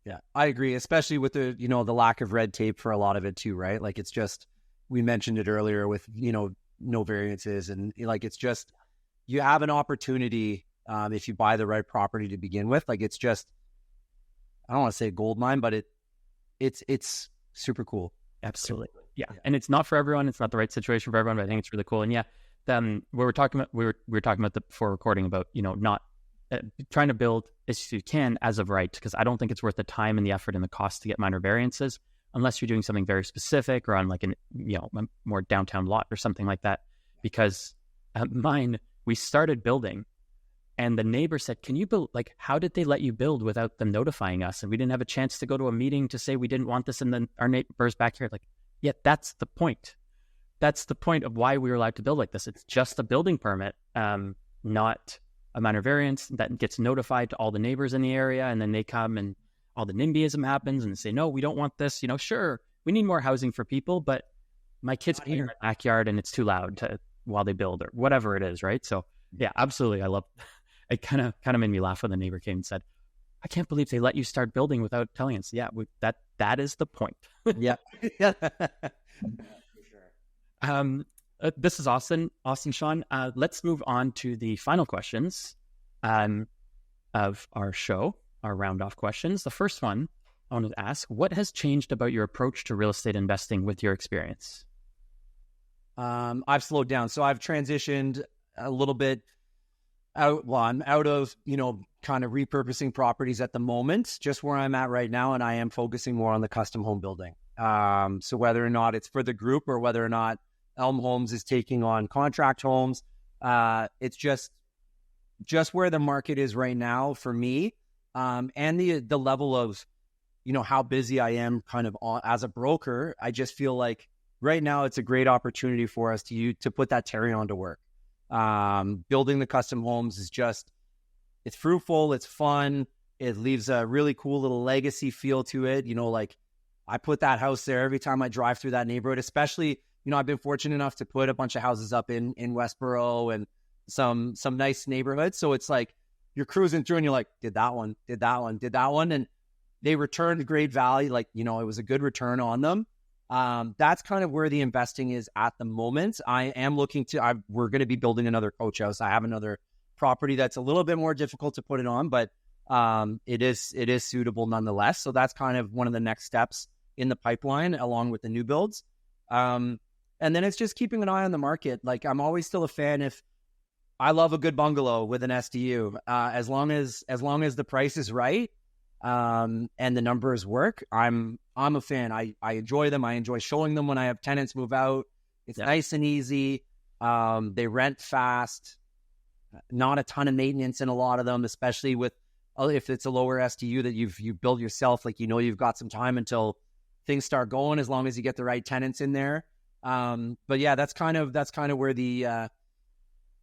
yeah, I agree, especially with the, the lack of red tape for a lot of it too, right? Like, it's just, we mentioned it earlier with, no variances, and like, it's just, you have an opportunity if you buy the right property to begin with. Like, it's just, I don't want to say gold mine, but it's super cool. Absolutely. Yeah. And it's not for everyone. It's not the right situation for everyone, but I think it's really cool. And yeah, we were talking about before recording about, not trying to build as you can as of right, because I don't think it's worth the time and the effort and the cost to get minor variances unless you're doing something very specific or on like a more downtown lot or something like that. Because mine, we started building and the neighbor said, can you build, like, how did they let you build without them notifying us? And we didn't have a chance to go to a meeting to say we didn't want this. And then our neighbors back here, like, yeah, that's the point. That's the point of why we were allowed to build like this. It's just a building permit, not a minor variance that gets notified to all the neighbors in the area. And then they come and all the NIMBYism happens and say, no, we don't want this. Sure, we need more housing for people, but my kids play in my backyard and it's too loud while they build or whatever it is, right? So yeah, absolutely. I love it. Kind of made me laugh when the neighbor came and said, I can't believe they let you start building without telling us. Yeah, that is the point. Yeah. This is awesome, Sean. Let's move on to the final questions of our show, our round-off questions. The first one I wanted to ask, what has changed about your approach to real estate investing with your experience? I've slowed down. So I've transitioned a little bit out. Well, I'm out of, kind of repurposing properties at the moment, just where I'm at right now. And I am focusing more on the custom home building. So whether or not it's for the group or whether or not Elm Homes is taking on contract homes, it's just where the market is right now for me, and the level of, how busy I am kind of as a broker. I just feel like right now it's a great opportunity for us to put that Terry on to work. Building the custom homes is it's fruitful, it's fun, it leaves a really cool little legacy feel to it. Like I put that house there every time I drive through that neighborhood, especially, I've been fortunate enough to put a bunch of houses up in Westboro and some nice neighborhoods. So it's like you're cruising through and you're like, did that one. And they returned great value. Like, it was a good return on them. That's kind of where the investing is at the moment. I am we're going to be building another coach house. I have another property that's a little bit more difficult to put it on, but it is suitable nonetheless. So that's kind of one of the next steps in the pipeline along with the new builds. And then it's just keeping an eye on the market. Like I'm always still a fan if I love a good bungalow with an SDU, as long as the price is right, and the numbers work, I'm a fan. I enjoy them. I enjoy showing them when I have tenants move out. It's nice and easy. They rent fast, not a ton of maintenance in a lot of them, especially if it's a lower SDU that you've built yourself, like, you've got some time until things start going, as long as you get the right tenants in there. But yeah, that's kind of where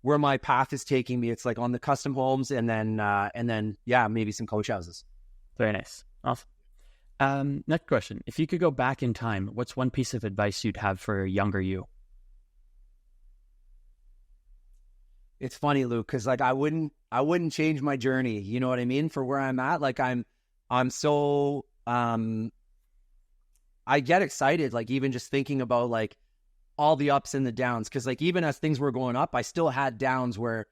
where my path is taking me. It's like on the custom homes and then maybe some coach houses. Very nice. Awesome. Next question. If you could go back in time, what's one piece of advice you'd have for younger you? It's funny, Luke, because like I wouldn't change my journey. You know what I mean? For where I'm at, like I'm so I get excited, like even just thinking about like all the ups and the downs. Cause like even as things were going up, I still had downs where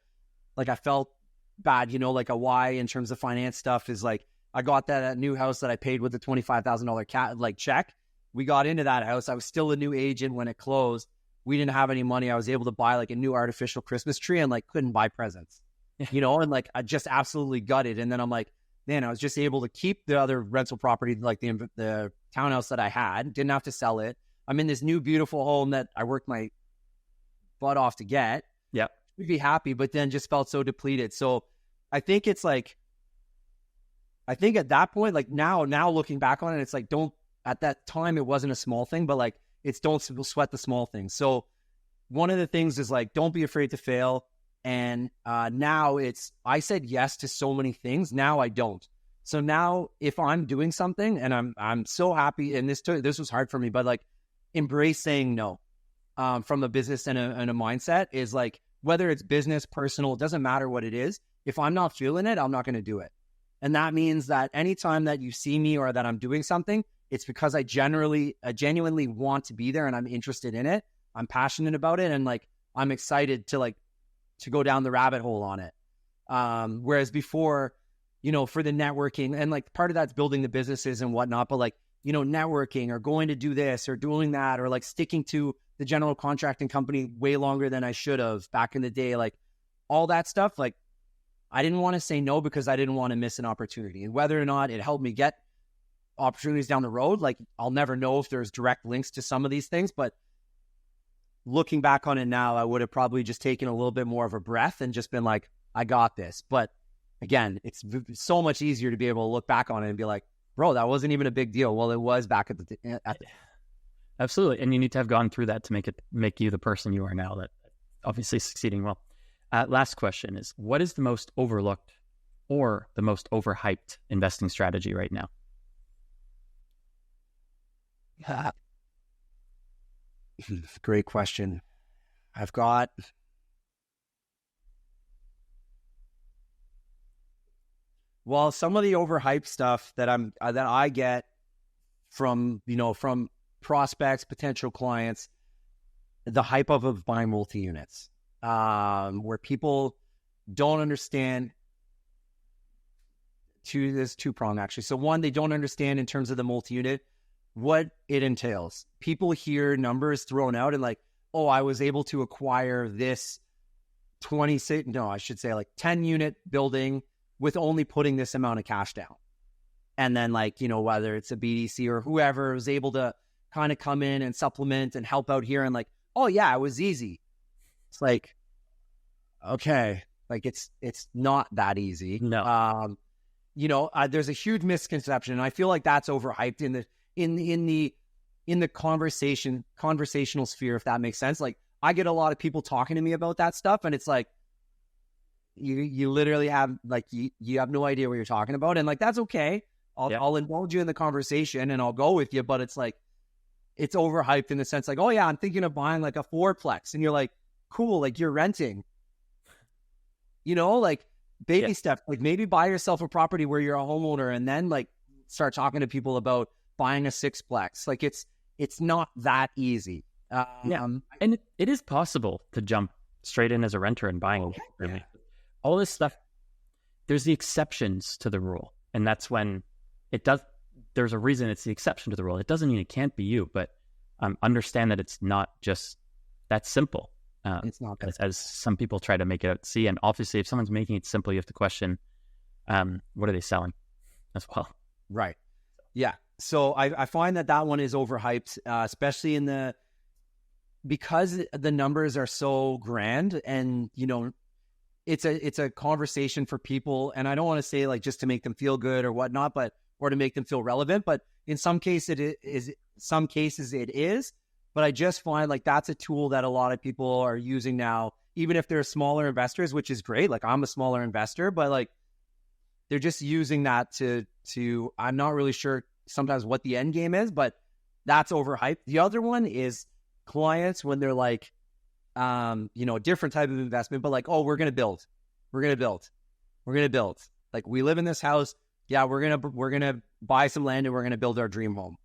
like I felt bad, like a why in terms of finance stuff is like, I got that new house that I paid with the $25,000 check. We got into that house. I was still a new agent when it closed. We didn't have any money. I was able to buy like a new artificial Christmas tree and like couldn't buy presents, and like I just absolutely gutted. And then I'm like, man, I was just able to keep the other rental property, like the townhouse that I had, didn't have to sell it. I'm in this new beautiful home that I worked my butt off to get. Yeah. We'd be happy, but then just felt so depleted. So I think it's like, I think at that point, like now looking back on it, it's like, at that time, it wasn't a small thing, but like, don't sweat the small things. So one of the things is like, don't be afraid to fail. And now I said yes to so many things. Now I don't. So now if I'm doing something and I'm so happy, and this was hard for me, but like embrace saying no, from a business and a mindset is like, whether it's business, personal, it doesn't matter what it is. If I'm not feeling it, I'm not going to do it. And that means that anytime that you see me or that I'm doing something, it's because I genuinely want to be there and I'm interested in it. I'm passionate about it. And like, I'm excited to go down the rabbit hole on it. Whereas before, for the networking and like part of that's building the businesses and whatnot, but like, networking or going to do this or doing that, or like sticking to the general contracting company way longer than I should have back in the day. Like all that stuff, like I didn't want to say no because I didn't want to miss an opportunity. And whether or not it helped me get opportunities down the road, like I'll never know if there's direct links to some of these things. But looking back on it now, I would have probably just taken a little bit more of a breath and just been like, I got this. But again, it's so much easier to be able to look back on it and be like, bro, that wasn't even a big deal. Well, it was back at the Absolutely. And you need to have gone through that to make you the person you are now, that obviously succeeding well. Last question is, what is the most overlooked or the most overhyped investing strategy right now? Great question. I've got some of the overhyped stuff that I get from prospects, potential clients, the hype of buying multi-units, where people don't understand. There's two-prong actually. So one, they don't understand in terms of the multi-unit what it entails. People hear numbers thrown out and like, oh, I was able to acquire this 10-unit building with only putting this amount of cash down. And then like, whether it's a BDC or whoever was able to kind of come in and supplement and help out here and like, oh yeah, it was easy. It's like, okay, like it's not that easy. No. There's a huge misconception, and I feel like that's overhyped in the conversational sphere, if that makes sense. Like I get a lot of people talking to me about that stuff, and it's like you literally have like you have no idea what you're talking about, and like that's okay. I'll indulge you in the conversation and I'll go with you, but it's like it's overhyped in the sense like, oh yeah, I'm thinking of buying like a fourplex, and you're like, cool, like you're renting, like baby steps, like maybe buy yourself a property where you're a homeowner, and then like start talking to people about buying a sixplex. Like it's not that easy. And it is possible to jump straight in as a renter and buying all this stuff. There's the exceptions to the rule, and that's when it does. There's a reason it's the exception to the rule. It doesn't mean it can't be you, but understand that it's not just that simple. It's not as some people try to make it out. See, and obviously, if someone's making it simple, you have to question what are they selling as well. Right. Yeah. So I find that one is overhyped, especially because the numbers are so grand, and it's a conversation for people. And I don't want to say like just to make them feel good or whatnot, or to make them feel relevant. But in some cases it is. But I just find like that's a tool that a lot of people are using now, even if they're smaller investors, which is great. Like I'm a smaller investor, but like they're just using that to I'm not really sure sometimes what the end game is, but that's overhyped. The other one is clients when they're like, different type of investment, but like, oh, we're going to build. Like we live in this house. Yeah, we're going to buy some land and we're going to build our dream home.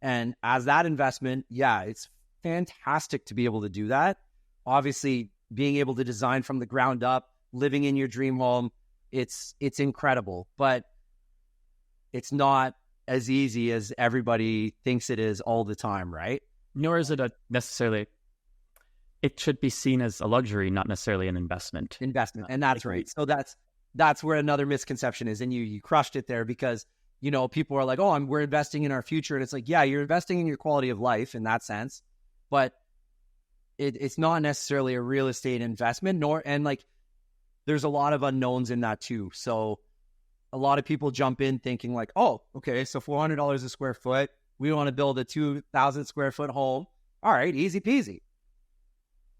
And as that investment, yeah, it's fantastic to be able to do that. Obviously, being able to design from the ground up, living in your dream home, it's incredible, but it's not as easy as everybody thinks it is all the time, right? Nor is it necessarily. It should be seen as a luxury, not necessarily an investment. And that's right. So that's where another misconception is, and you crushed it there, because people are like, oh, we're investing in our future, and it's like, yeah, you're investing in your quality of life in that sense, but it's not necessarily a real estate investment, and like there's a lot of unknowns in that too. So a lot of people jump in thinking like, oh, okay, so $400 a square foot, we want to build a 2,000 square foot home. All right, easy peasy.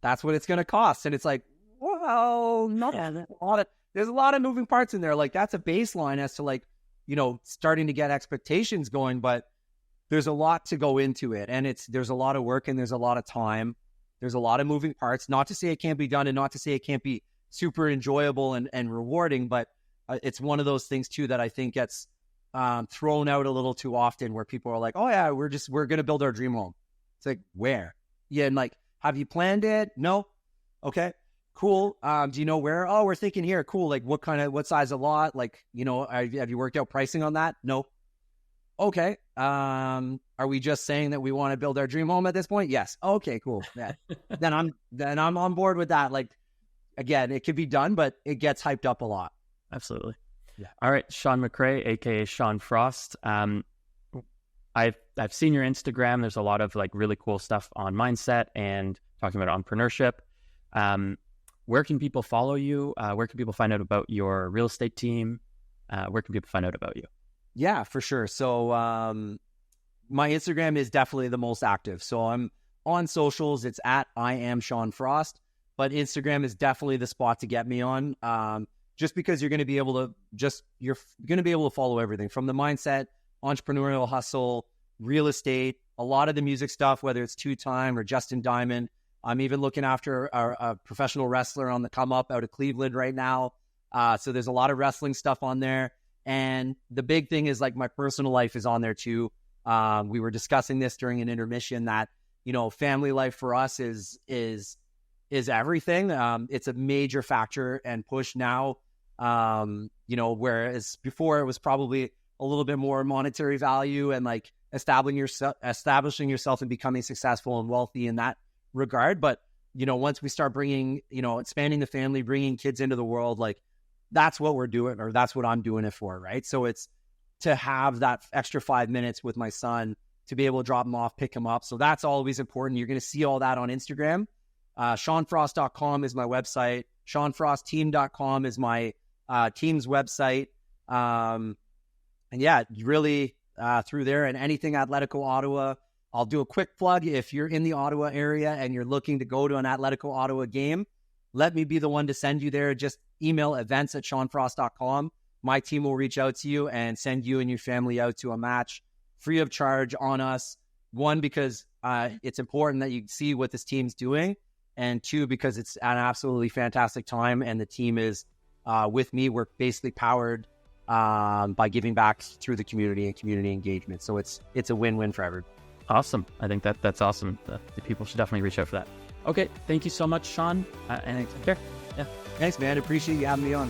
That's what it's going to cost. And it's like, well, there's a lot of moving parts in there. Like that's a baseline as to like, starting to get expectations going, but there's a lot to go into it. And there's a lot of work, and there's a lot of time. There's a lot of moving parts, not to say it can't be done, and not to say it can't be super enjoyable and rewarding, but it's one of those things too that I think gets thrown out a little too often, where people are like, oh yeah, we're going to build our dream home. It's like, where? Yeah. And like, have you planned it? No. Okay, cool. Do you know where? Oh, we're thinking here. Cool. Like what size of lot? Like, have you worked out pricing on that? No. Okay. Are we just saying that we want to build our dream home at this point? Yes. Okay, cool. Yeah. then I'm on board with that. Like, again, it could be done, but it gets hyped up a lot. Absolutely. Yeah. All right, Sean McRae, aka Sean Frost. I've seen your Instagram. There's a lot of like really cool stuff on mindset and talking about entrepreneurship. Where can people follow you? Where can people find out about your real estate team? Where can people find out about you? Yeah, for sure. So my Instagram is definitely the most active. So I'm on socials. It's at I am Sean Frost, but Instagram is definitely the spot to get me on. Just because you're going to be able to follow everything from the mindset, entrepreneurial hustle, real estate, a lot of the music stuff, whether it's Two Time or Justin Diamond. I'm even looking after a professional wrestler on the come up out of Cleveland right now. So there's a lot of wrestling stuff on there. And the big thing is like my personal life is on there too. We were discussing this during an intermission that, family life for us is everything. It's a major factor and push now. Whereas before it was probably a little bit more monetary value and like establishing yourself and becoming successful and wealthy in that regard. But, once we start bringing, expanding the family, bringing kids into the world, like that's what we're doing, or that's what I'm doing it for. Right. So it's to have that extra 5 minutes with my son to be able to drop him off, pick him up. So that's always important. You're going to see all that on Instagram. SeanFrost.com is my website. SeanFrostTeam.com is my team's website. And yeah, really through there and anything Atletico Ottawa. I'll do a quick plug. If you're in the Ottawa area and you're looking to go to an Atletico Ottawa game, let me be the one to send you there. Just email events@SeanFrost.com. My team will reach out to you and send you and your family out to a match free of charge on us. One, because it's important that you see what this team's doing. And two, because it's an absolutely fantastic time and the team is with me. We're basically powered by giving back through the community and community engagement. So it's a win-win for everyone. Awesome. I think that's awesome. The people should definitely reach out for that. Okay. Thank you so much, Sean. And take care. Yeah. Thanks, man. Appreciate you having me on.